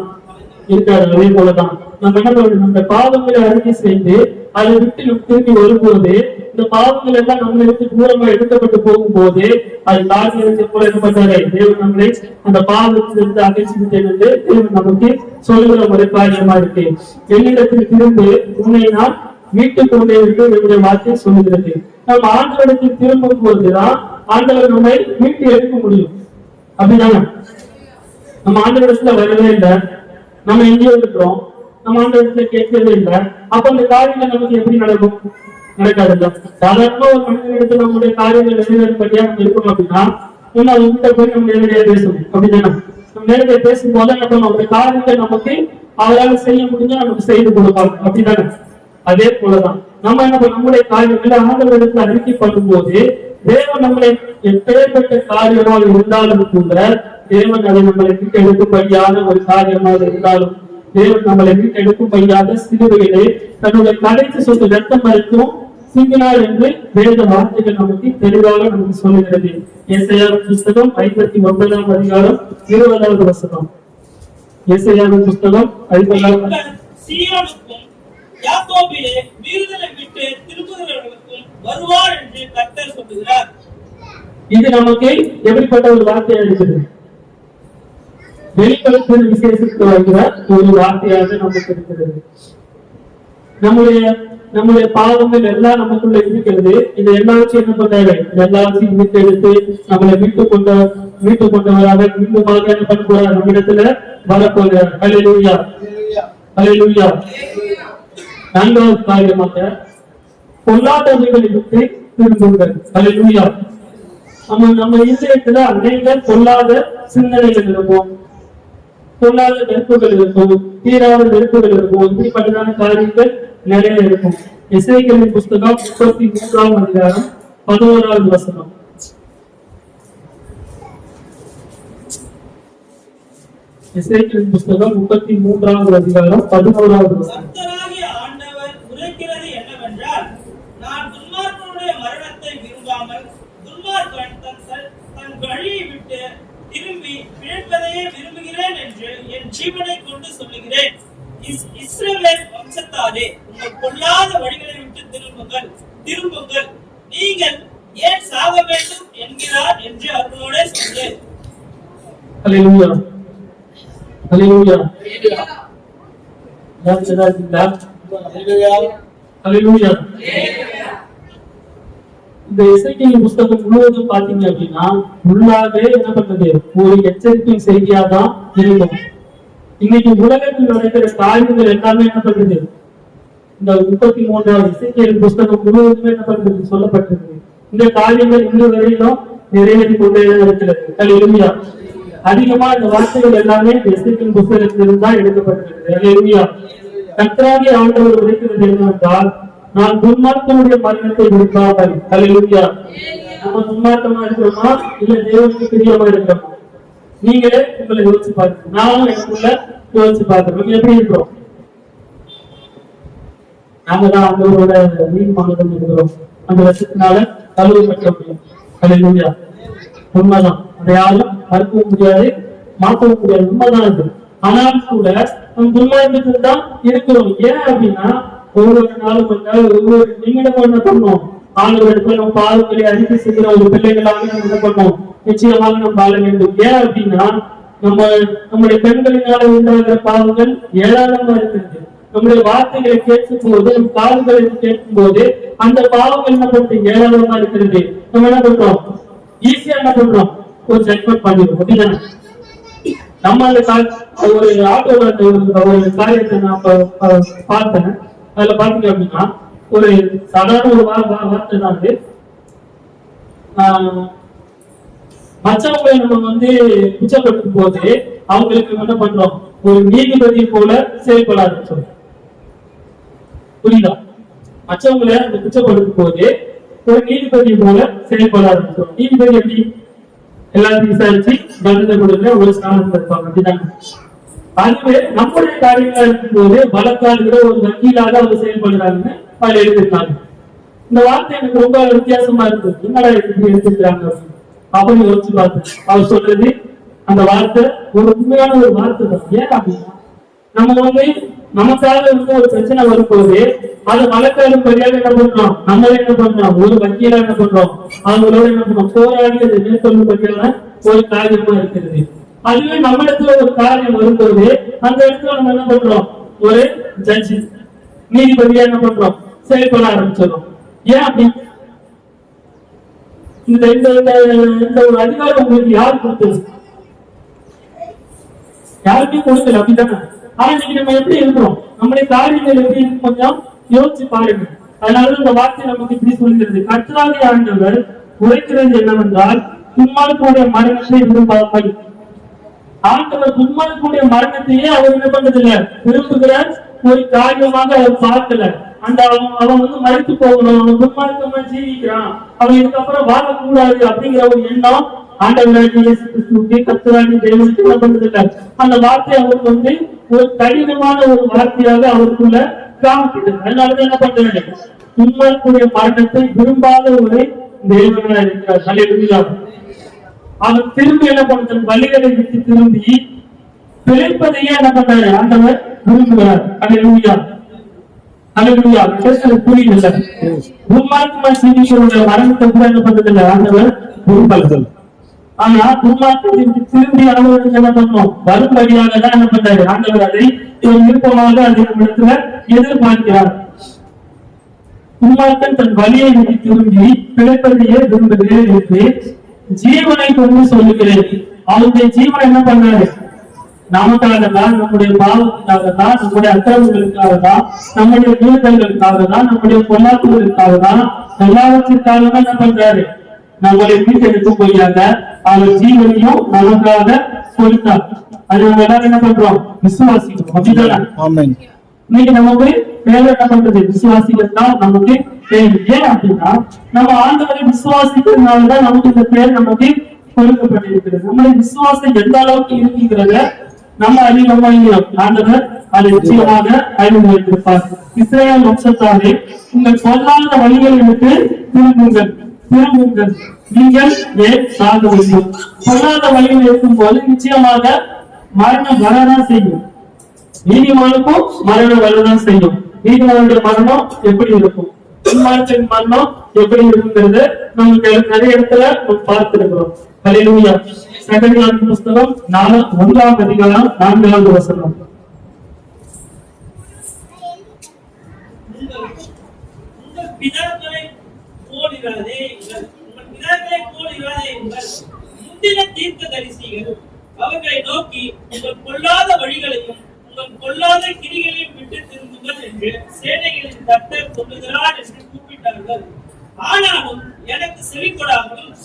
இருக்காது. அதே போலதான் நம்ம என்ன பண்ணணும்? நம்ம பாவங்களை அறிக்கை செய்து அதை விட்டு திரும்பி வரும்போது இந்த பாவங்கள் எல்லாம் நம்மளுக்கு தூரமா எடுக்கப்பட்டு போகும்போது அது காரியத்தை போல என்ன பண்றாரு? தேவன் நம்மளை அந்த பாவத்திலிருந்து அகற்றி விட்டேன் என்று தேவன் நமக்கு சொல்லுகிற ஒரு காரியமா இருக்கு. என்னிடத்தில் திரும்பி உன்னை நான் மீட்டுக் கொண்டே என்று என்னுடைய வார்த்தை சொல்லுகிறது. நம்ம ஆண்டவரிடத்தில் திரும்பும் போதுதான் ஆண்டவர் நம்மை மீட்டு எடுக்க முடியும். அப்படிதானே? நம்ம ஆண்டவரிடத்துல வரவே இல்லை, நம்ம எங்கேயோ இருக்கிறோம், நம்ம ஆண்டவரிடத்துல கேட்கவே இல்லை. அப்ப அந்த காரியங்கள் நமக்கு எப்படி நடக்கும்? நடக்காதுல்ல. சாதாரண ஒரு மனிதனிடத்துல நம்முடைய காரியங்கள் நிறைவேறும்படியா நம்ம இருக்கணும் அப்படின்னா இன்னும் அவங்ககிட்ட போய் நம்ம நேரடியா பேசணும். அப்படிதானே? நம்ம நேரடியா பேசும்போது என்ன பண்ணுவோம்? அந்த காரியங்கள் நமக்கு அவரால் செய்ய முடிஞ்சா நமக்கு செய்து கொடுப்பாங்க. அப்படிதானே? அதே போலதான் நம்ம என்ன பண்ண நம்முடைய காரியங்களை ஆண்டவரிடத்துல அறிக்கை பண்ணும்போது தேவன் நம்மளை எப்பேற்பட்ட காரியமாக இருந்தாலும் கூட தேவன் அதை நம்மளை விட்டு எடுக்கும்படியான ஒரு காரியமாக இருந்தாலும் தேவன் நம்மளை விட்டு எடுக்கும்படியாக சிலுவையிலே தன்னுடைய கடைசி சொத்து ரத்தம் வரைக்கும் சிந்தினார் என்று வேத வார்த்தைகள் நமக்கு தெளிவாக நமக்கு சொல்லுகிறது. ஏசாயா புஸ்தகம் 59ஆம் அதிகாரம் 20வது வசனம். ஏசாயா புஸ்தகம் 50 சீயோனுக்கும் யாக்கோபிலே மீறுதலை விட்டு திரும்புகிறவர்களுக்கும் வருவார் என்று கர்த்தர் சொல்லுகிறார். இது நமக்கு எப்படிப்பட்ட ஒரு வார்த்தையா இருக்குது? வெளிப்படுத்தின விசேஷத்துக்கு வருகிற ஒரு வார்த்தையாக நமக்கு இருக்கிறது. நம்முடைய பாவங்கள் எல்லாம் நமக்குள்ள இருக்கிறது. இது எல்லாவற்றையும் என்ன பண்றாரு? எல்லாவற்றையும் மீட்டு எடுத்து நம்மளை மீட்டு கொண்டவராக மீண்டுமாக என்ன பண்ண போறார்? நம்ம இடத்துல வரப்போகிறார். ஹல்லேலூயா, ஹல்லேலூயா. நான்காவது காரியமாக பொல்லாதவைகளை விட்டு திரும்புங்கள். ஹல்லேலூயா. நம்ம இதயத்துல அநேக பொல்லாத சிந்தனைகள் இருக்கும், பொல்லாத வெறுப்புகள் இருக்கும், தீராத வெறுப்புகள் இருக்கும். இப்படிப்பட்டதான காரியங்கள் நிறைய இருக்கும். எசேக்கியேலின் புஸ்தகம் 33ஆம் அதிகாரம் 11வது வசனம். எசேக்கியேலின் புஸ்தகம் 33ஆம் அதிகாரம் 11வது வசனம். கர்த்தராகிய ஆண்டவர் உரைக்கிறது என்னவென்றால், நான் துன்மார்க்கனுடைய மரணத்தை விரும்பாமல் துன்மார்க்கன் தன் வழியை விட்டு திரும்பி பிழைப்பதையே விரும்புகிறேன் என்று என் ஜீவனை கொண்டு சொல்லுகிறேன். ஹல்லேலூயா ஹல்லேலூயா. யாருக்குதா இருக்குதா? ஹல்லேலூயா. இந்த எசேக்கியேல் புத்தகம் முழுவதும் பாத்தீங்க அப்படின்னா உள்ளாவே என்ன பண்றது, ஒரு எச்சரிக்கை செய்தியா தான் இருக்கும். இன்னைக்கு உலகத்தில் நடக்கிற காரியங்கள் எல்லாமே என்ன பண்றது, இந்த 33வது எசேக்கியேல் புத்தகம் முழுவதுமே என்ன பண்றது சொல்லப்பட்டிருக்கு. இந்த காரியங்கள் இன்று வரையிலும் நிறைவேறி கொண்டே இருக்கிறது. ஹல்லேலூயா. அதிகமா இந்த வார்த்தைகள் எல்லாமே எசேக்கியேல் புத்தகத்திலிருந்து தான் எடுக்கப்பட்டிருக்கு. ஹல்லேலூயா. கர்த்தராகிய ஆண்டவர் உரைக்கிறது என்னவென்றால், நான் துன்மார்க்கனுடைய மரணத்தை விரும்பாமல். ஹல்லேலூயா. நம்ம துன்மார்க்கமா இருக்கிறோமா இல்ல தேவனுக்கு பிரியமா இருக்கிறோமா? நீங்களே உங்களை யோசிச்சு பாருங்க. நானும் எனக்குள்ள யோசிச்சு பார்க்கிறோம். எப்படி இருக்கிறோம்? நாங்க தான் ஆண்டவரோட மீன் மாநிலம் இருக்கிறோம். அந்த வருஷத்தினால கழுவப்பட்ட முடியும். ஹல்லேலூயா. உண்மைதான். அதை யாரும் மறுக்கவும் முடியாது, மாற்றவும் முடியாது. உண்மைதான் அது. ஆனாலும் கூட நம்ம துன்மார்க்கத்தில் தான் இருக்கிறோம். ஏன் அப்படின்னா ஒவ்வொரு நாளும் ஒவ்வொரு நிமிடமும் என்ன பண்ணோம், ஆண்டவரிடத்துல நம்ம பாவங்களை அறிக்கை செய்கிற ஒரு பிள்ளைகளாக நம்ம என்ன பண்ணோம், நிச்சயமாக நம்ம வாழ வேண்டும். ஏன் அப்படின்னா நம்முடைய பெண்களினால உண்டாகிற பாவங்கள் ஏராளமா இருக்கிறது. நம்முடைய வார்த்தைகளை கேட்கும் போது, நம் காதுகளை கேட்கும் போது அந்த பாவங்கள் என்ன பண்றது ஏராளமா இருக்கிறது. நம்ம என்ன பண்றோம், ஈஸியா என்ன பண்றோம், ஒரு ஜட்மெண்ட் பண்ணிடுவோம். அப்படிதானே? நம்ம அந்த ஒரு ஆட்டோல ஒரு காரியத்தை நான் பார்த்தேன். அதுல பாத்தீங்க அப்படின்னா ஒரு சாதாரண ஒரு வார்த்தை தான் அது. மற்றவங்களை நம்ம குற்றப்படுத்தும் போது அவங்களுக்கு என்ன பண்றோம், ஒரு நீதிபதி போல செயல்பட ஆரம்பிச்சோம். புரியுதா? மற்றவங்களை அந்த குற்றப்படுத்தும் போது ஒரு நீதிபதி போல செயல்பட ஆரம்பிச்சோம். நீதிபதி எப்படி எல்லாத்தையும் விசாரிச்சு தண்டனை கொடுக்க ஒரு ஸ்தானத்தில் இருப்பாங்க. அப்படிதாங்க. அதுவே நம்முடைய காரியங்களா இருக்கும் போது வழக்காடுகிற ஒரு வக்கீலாக அவங்க செயல்படுறாங்கன்னு அதுல எழுதிருக்காங்க. இந்த வார்த்தை எனக்கு ரொம்ப வித்தியாசமா இருக்கு. என்னடா எப்படி எடுத்துக்கிறாங்க அப்படின்னு யோசிச்சு பார்த்தேன். அவர் சொல்றது அந்த வார்த்தை ஒரு உண்மையான ஒரு வார்த்தை தான். ஏன் அப்படின்னா நம்ம நமக்காக ஒரு பிரச்சனை வரும்போது அது வழக்காடு படியாக என்ன பண்றோம், நம்மளே என்ன பண்றோம், ஒரு வக்கீலா என்ன பண்றோம், அவங்களோட என்ன பண்றோம், போராடி அதை மேற்கொள்ளும்படியான ஒரு காரியமா இருக்கிறது. அதுவே நம்ம இடத்துல ஒரு காரியம் வரும்போது அந்த இடத்துல நம்ம என்ன பண்றோம், ஒரு ஜட்ஜி நீதிபதியா என்ன பண்றோம், செயல்பட ஆரம்பிச்சிடும். ஏன் அப்படி? இந்த ஒரு அதிகாரம் உங்களுக்கு யார் கொடுத்தது? யாருமே கொடுக்கல. அப்படித்தானே? ஆனா இன்னைக்கு நம்ம எப்படி இருக்கிறோம், நம்முடைய காரியங்கள் எப்படி இருக்கு கொஞ்சம் யோசிச்சு பாருங்க. அதனால இந்த வார்த்தை நமக்கு இப்படி சொல்கிறது. கர்த்தராகிய ஆண்டவர் உரைக்கிறது என்னவென்றால், துன்மார்க்கனுடைய மரணத்தை விரும்பாமல். ஆண்டவர் துன்மார்க்கனுடைய மரணத்தையே அவர் என்ன பண்றதில்லை, விரும்புகிற ஒரு காரியமாக அவர் பார்க்கல. அந்த அவன் மறித்து போகணும், அவன் துன்மார்க்கமா ஜீவிக்கிறான், அவன் இதுக்கப்புறம் வாழக்கூடாது அப்படிங்கிற ஒரு எண்ணம் ஆண்டவராகிய இயேசு கிறிஸ்துவுக்கு, கர்த்தராகிய தேவனுக்கு என்ன பண்றதில்லை. அந்த வார்த்தை அவருக்கு ஒரு கடினமான ஒரு வார்த்தையாக அவருக்குள்ள காணப்படுது. அதனாலதான் என்ன பண்றாங்க, துன்மார்க்கனுடைய மரணத்தை விரும்பாத ஒரு தேவனா இருக்கிறார். ஹல்லேலூயா. அவன் திரும்பி என்ன பண்ற, வழிகளை விட்டு திரும்பி பிழைப்பதையே என்ன பண்றாரு, ஆண்டவர் விரும்புகிறார். ஹல்லேலூயா. ஹல்லேலூயா. புரியுது? துன்மார்க்கமா ஜீவிக்கிறவருடைய மரணத்தை கூட என்ன பண்றதில்லை, ஆண்டவர் விரும்பல. ஆனா துன்மார்க்கத்திற்கு திரும்பி ஆண்டவருக்கு என்ன பண்ணணும், வரும்படியாக தான் என்ன பண்றாரு, ஆண்டவர் அதை விருப்பமாக அதை இடத்துல எதிர்பார்க்கிறார். துன்மார்க்கன் தன் வழியை விட்டு திரும்பி பிழைப்பதையே விரும்புகிறேன் என்று ஜீவனை கொண்டு சொல்லுகிறேன். அவருடைய ஜீவனை என்ன பண்றாரு, நமக்காக தான், நம்முடைய பாவத்துக்காக தான், நம்முடைய அக்கிரமங்களுக்காக தான், நம்முடைய மீறுதல்களுக்காக தான், நம்முடைய பொல்லாப்புகளுக்காக தான், எல்லாவற்றிற்காக தான் என்ன பண்றாரு, நம்மளை மீட்டெடுக்கும் பொய்யாக அவர் ஜீவனையும் நமக்காக கொடுத்தார். அது நம்ம எல்லாரும் என்ன பண்றோம், விசுவாசிக்கிறோம். அப்படிதான் இன்னைக்கு நமக்கு தேவை என்ன பண்றது, விசுவாசிகள் தான் நமக்கு தேவை. ஏன் அப்படின்னா நம்ம ஆண்டவரை விசுவாசிக்கிறதுனாலதான் நமக்கு இந்த பேர் நமக்கு கொடுக்கப்பட்டிருக்கிறது. நம்முடைய விசுவாசம் எந்த அளவுக்கு இருக்குங்கிறத நம்ம அதிகமா ஆண்டவர் அதை நிச்சயமாக அறிந்து வைத்திருப்பார். இஸ்ரவேல் வம்சத்தாரே, உங்கள் பொல்லாத வழிகளை விட்டு திரும்புங்கள், திரும்புங்கள், நீங்கள் ஏன் சாக வேண்டும். பொல்லாத வழியில் இருக்கும் போது நிச்சயமாக மரணம் வரதான் செய்யும். நீதிமானுக்கும் மரணம் வரதான் செய்யும். நீதிமானுடைய மரணம் எப்படி இருக்கும், துன்மார்க்கன் மரணம் எப்படி இருக்குங்கிறது நமக்கு நிறைய இடத்துல பார்த்திருக்கிறோம். ஹல்லேலூயா. சகரியாவின் புஸ்தகம் 1ஆம் அதிகாரம் 4வது வசனம். உங்கள் பிதாக்களைப் போலிராதே உங்கள் முந்தின தீர்க்கதரிசிகள் அவர்களை நோக்கி உங்கள் பொல்லாத வழிகளையும் உங்கள் பொல்லாத கிரிகளையும் விட்டு திரும்புங்கள் என்று சேனைகளின் கர்த்தர் சொல்லுகிறார் என்று கூப்பிட்டார்கள். ஆனாலும் எனக்கு செவி கொடாமலும்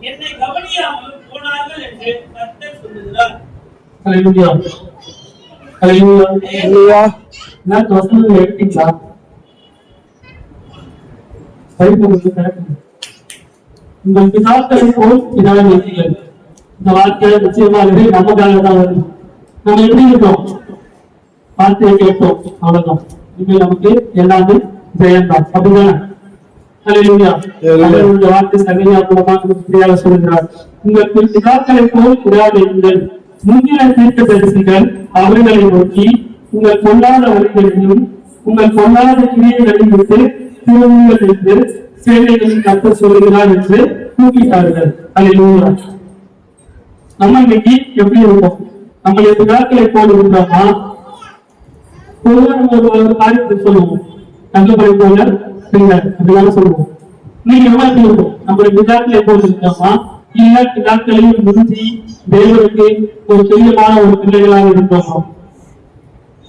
என்னை கவனியாமலும் போனார்கள் என்று கர்த்தர் சொல்லுகிறார். ஹல்லேலூயா ஹல்லேலூயா. நான் வசனங்களை எடுத்தீங்களா? உங்கள் பிதாக்களை போல் பிதாக்கள். இந்த வார்த்தை நிச்சயமாகவே நமக்காக தான் வருது. நம்ம எப்படி இருக்கோம்? வார்த்தையை கேட்டோம், அவ்வளவுதான். இனிமேல் நமக்கு எல்லாமே ஜெயம்தான். அப்படிதானே? ஹல்லேலூயா. இந்த வார்த்தை சகரியா மூலமாக இப்படியாக சொல்கிறார். உங்கள் பிதாக்களை போல் இராதீர்கள். முந்தின தீர்க்கதரிசிகள் அவர்களை நோக்கி உங்கள் பொல்லாத வழிகளையும் உங்கள் பொல்லாத கிரியைகளையும் விட்டு திரும்புங்கள் என்று சேனைகளின் கர்த்தர் சொல்லுகிறார் என்று கூப்பிட்டார்கள். ஹல்லேலூயா. நம்ம இன்னைக்கு எப்படி இருக்கோம்? நம்முடைய பிதாக்களை போல் இருக்கிறோமா? நம்ம ஒரு காரியத்தை சொல்லுவோம், நல்லபடி போல பின்னர் அப்படிதான் சொல்லுவோம். இன்னைக்கு நம்ம எப்படி இருக்கோம்? நம்முடைய பிதாக்களை போல் இருக்கிறோமா? இல்ல பிதாக்களையும் முந்தி தேவனுக்கு ஒரு துல்லியமான ஒரு பிள்ளைகளாக இருக்கிறோமா?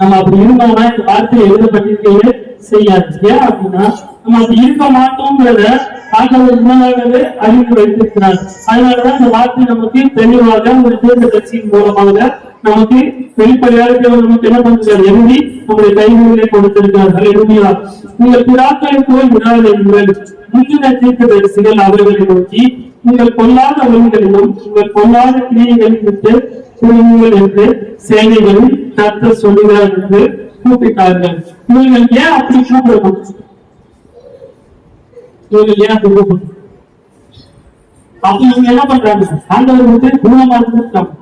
நம்ம அப்படி இருந்தோம்னா இந்த வார்த்தை எழுதப்பட்டிருக்கவே செய்யாது. ஏன் அப்படின்னா நம்ம அப்படி இருக்க மாட்டோம்ங்கிறத ஆண்டவர் முன்னதாகவே அறிந்து வைத்திருக்கிறார். அதனாலதான் இந்த வார்த்தை நமக்கு தெளிவாக ஒரு தீர்க்கதரிசியின் மூலமாக நமக்கு வெளிப்படையாக நமக்கு என்ன பண்றார்? எழுதி நம்முடைய கைகளிலே கொடுத்திருக்கிறார். ஹல்லேலூயா. உங்கள் பிதாக்களை போல் விடாதீர்கள். முந்தின தீர்க்கதரிசிகள் அவர்களை நோக்கி உங்கள் பொல்லாத வழிகளிலும் உங்கள் பொல்லாத கிரியைகளில் விட்டு திரும்புங்கள் என்று சேனைகளில் கர்த்தர் சொல்லுகிறார் என்று கூப்பிட்டார்கள். இவர்கள் ஏன் அப்படி கூப்பிடணும்? இவர்கள் ஏன் அப்படி கூப்பிடணும்? அப்படி இவங்க என்ன பண்றாங்க? ஆண்டவர் வந்து தூரமா இருக்காங்க.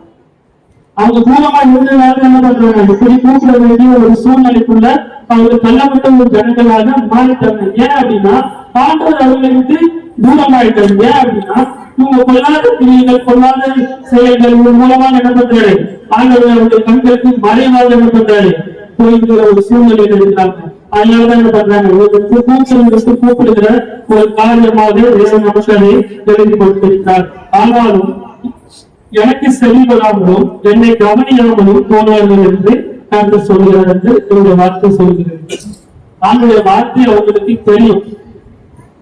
அவங்க தூரமா இருந்ததுனால என்ன பண்றாங்க? இப்படி கூப்பிட வேண்டிய ஒரு சூழ்நிலைக்குள்ள அவங்க தள்ளப்பட்ட ஒரு ஜனங்களாக மாறிட்டாங்க. ஏன் அப்படின்னா ஆண்டவர் அவர்களை விட்டு தூரமாயிட்டாங்க. ஏன் அப்படின்னா இவங்க பொல்லாத கிரியைகள் பொல்லாத செயல்கள் மூலமாக என்ன பண்றாரு? ஆண்டவர் அவருடைய கண்களுக்கு மறைவாக என்ன பண்றாரு? போய்கிற ஒரு சூழ்நிலையில் இருக்கிறாங்க. அதனாலதான் என்ன பண்றாங்க? கூப்பிடுகிற ஒரு காரியமாக நமக்கு எழுதி கொடுத்திருக்கிறார். ஆனாலும் எனக்கு செவிகொள்ளாமலும் என்னை கவனியாமலும் போனார்கள் என்று கர்த்தர் சொல்கிறார் என்று இந்த வார்த்தை சொல்கிறது. ஆண்டுடைய வார்த்தை அவர்களுக்கு தெரியும்,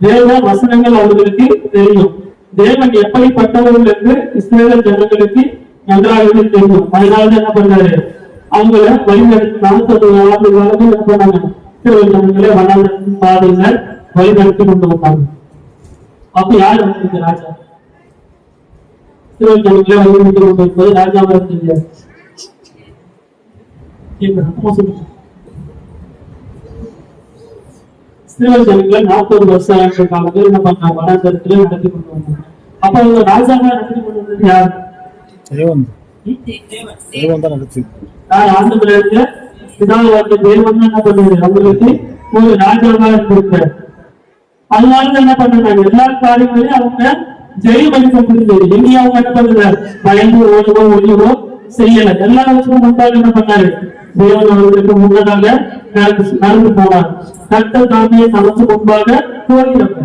தேவ வசனங்கள் அவர்களுக்கு தெரியும். தேவன் எப்படிப்பட்டவர்கள் என்று இஸ்ரவேல் ஜனங்களுக்கு நன்றாகவே தெரியும். அதனால என்ன பண்றாரு? அவங்கள வழிநடத்தி 40 ஆண்டுகளாக என்ன பண்ணாங்க? இஸ்ரவேல் ஜனங்களே வனாந்தரத்தின் பாதையில வழிநடத்தி கொண்டு வந்தாங்க. அப்ப யார் வந்து ராஜா? இஸ்ரவேல் ஜனங்களே வழிநடத்தி கொண்டு வரும்போது ராஜாவாக தெரியாது. இஸ்ரவேல் ஜனங்களை 40 வருஷம் காலத்தில் என்ன பண்ணாங்க? வனாந்தரத்திலே நடத்தி கொண்டு வந்தாங்க. அப்ப அவங்க ராஜாவா நடத்தி கொண்டு வந்தது யார்? தேவன் தான் நடத்தி. ஆண்டவருக்கு பிதாவாகிய தேவன் என்ன பண்ணுவாரு? அவங்களுக்கு ஒரு ராஜாவா இருந்திருக்காரு. அதனால என்ன பண்றாங்க? எல்லா காரியங்களையும் அவங்க ஜெயம் பண்ணி கொண்டிருந்தது. எங்கேயும் அவங்க என்ன பண்றாரு? பயந்து ஓடுவோ ஒளிவோ செய்யல. எல்லா விஷயமும் முன்பாக என்ன பண்ணாரு? தேவன் அவர்களுக்கு முன்னதாக நடந்து போனார். கர்த்தர் தாமே சமைச்சு முன்பாக போகிறார்.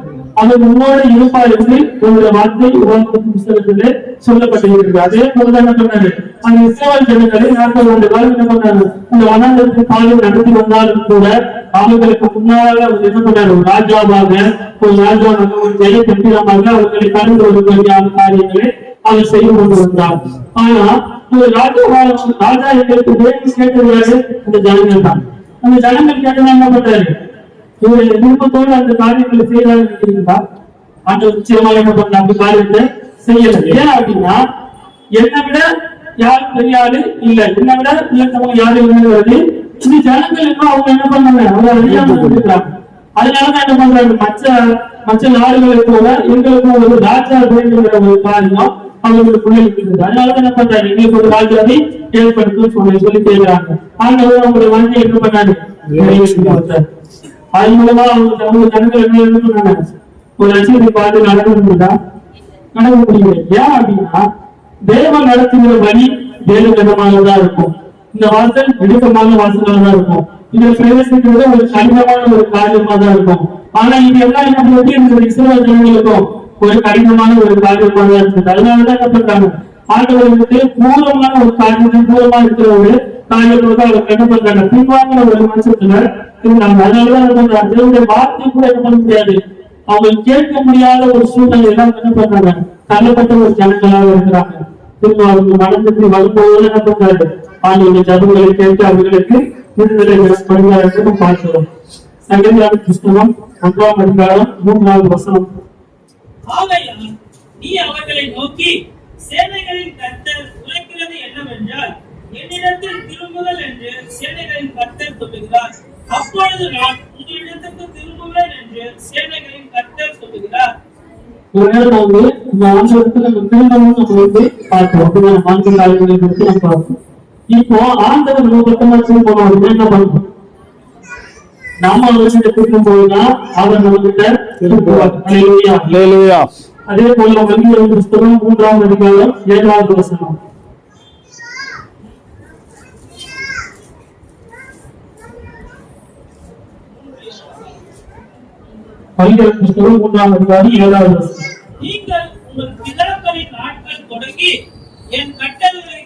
அவர் முன்னோடு இருப்பார் என்று ஒரு வார்த்தை உருவாக்கும் புத்தகத்திலே சொல்லப்பட்டிருக்கிறது. அதே போலதான் என்ன பண்ணாரு? அந்த இஸ்ரவேல் ஜனங்களை 40 ஆண்டு காலம் என்ன பண்ணாரு? இந்த வனாந்தரத்தின் காலம் நடத்தி வந்தாலும் கூட அவர்களுக்கு முன்னாக அவர் என்ன பண்ணாரு? ராஜாவாக ஒரு ஜெய கட்டிடமாக அவர்களை கடந்து வருவதற்கான காரியங்களை அவர் செய்து கொண்டு வந்தார். ஆனா ஒரு ராஜா எங்களுக்கு தேவன் கேட்டது அந்த ஜனங்கள் தான். அந்த ஜனங்கள் கேட்டது என்ன பண்றாரு? இவருடைய விருப்பத்தோடு அந்த காரியங்களை செய்யறாங்க. ஆண்டவர் நிச்சயமாக என்ன பண்ண அந்த காரியத்தை செய்யல. ஏன் அப்படின்னா என்னை விட யாரும் பெரியாரு இல்ல, என்னை விட உயர்ந்தவங்க யாரும் இல்லைங்கிறது இந்த ஜனங்கள் இன்னும் அவங்க என்ன பண்ணாங்க? அவங்க அறியாம இருக்கிறாங்க. அதனாலதான் என்ன பண்றாங்க? மற்ற நாடுகளை போல எங்களுக்கும் ஒரு ராஜா அப்படிங்கிற ஒரு காரியம் அவங்களுக்குள்ள இருக்குது. அதனாலதான் என்ன பண்றாங்க? எங்களுக்கு ஒரு ராஜாவை ஏற்படுத்தும் சொல்லி கேட்கிறாங்க. ஆண்டவர் அவங்களுடைய வாழ்க்கையை என்ன பண்ணாரு? அது மூலமா அவங்க ஜனங்கள் என்ன பண்ணாங்க? ஒரு லட்சியத்தை பார்த்து நடக்க முடியுதா? நடக்க முடியல. ஏன் அப்படின்னா தேவன் நடத்துகிற வழி வேறு விதமானதா இருக்கும். இந்த வாசல் நெருக்கமான வாசலாக தான் இருக்கும். இதுல பிரவேசிக்கிறது ஒரு கடினமான ஒரு காரியமா தான் இருக்கும். ஆனா இது எல்லாம் என்ன பண்ணி இந்த இஸ்ரவேல் ஜனங்களுக்கும் ஒரு கடினமான ஒரு காரியமா தான் இருக்குது. அதனாலதான் என்ன பண்றாங்க, ஆண்டவர் வந்துட்டு மூலமான ஒரு காரியத்தை மூலமா இருக்கிற ஒரு காரியத்தோட அவர் என்ன பண்றாங்க, பின்வாங்கின ஒரு மனுஷத்துல இருந்தாங்க. அதனாலதான் என்ன பண்றாங்க, தேவனுடைய வார்த்தை கூட என்ன பண்ண முடியாது, அவங்க கேட்க முடியாத ஒரு சூழ்நிலை எல்லாம் என்ன பண்றாங்க, தள்ளப்பட்ட ஒரு ஜனங்களாக இருக்கிறாங்க. திரும்ப அவங்க மனதிற்கு வரும்போது என்ன பண்றாரு, ஆண்டவருடைய ஜபங்களை கேட்டு அவர்களுக்கு விடுதலை படுகிறார்கள் பார்க்கிறோம். சங்கீதம் புஸ்தகம் 1ஆம் அதிகாரம் 3வது வசனம். ஆகையால் நீ அவர்களை நோக்கி, சேனைகளின் கர்த்தர் உரைக்கிறது என்னவென்றால், என்னிடத்தில் திரும்புங்கள் என்று சேனைகளின் கர்த்தர் சொல்லுகிறார். அப்பொழுது நான் உங்களிடத்திற்கு திரும்புவேன் என்று சேனைகளின் கர்த்தர் சொல்லுகிறார். ஒரு நேரம் வந்து இந்த ஆண்டவருக்கு நம்ம திரும்பவும் நம்ம வந்து பார்க்கிறோம். மாநில காரியங்களை பற்றி நம்ம பார்ப்போம். இப்போ ஆண்டவர் நம்ம பக்கமா திரும்பணும் அப்படின்னா என்ன பண்ணணும், நாம அவர்கிட்ட திரும்பும் போதுதான் அவர் நம்ம கிட்ட திரும்புவார். அல்லேலூயா. அதே போல மல்கியா புஸ்தகம் 3ஆம் அதிகாரம் 7வது வசனம். மல்கியா புஸ்தகம் 3ஆம் அதிகாரம் 7வது வசனம். நீங்கள் உங்கள் பிதாக்களின் நாட்கள் தொடங்கி என் கட்டளைகளை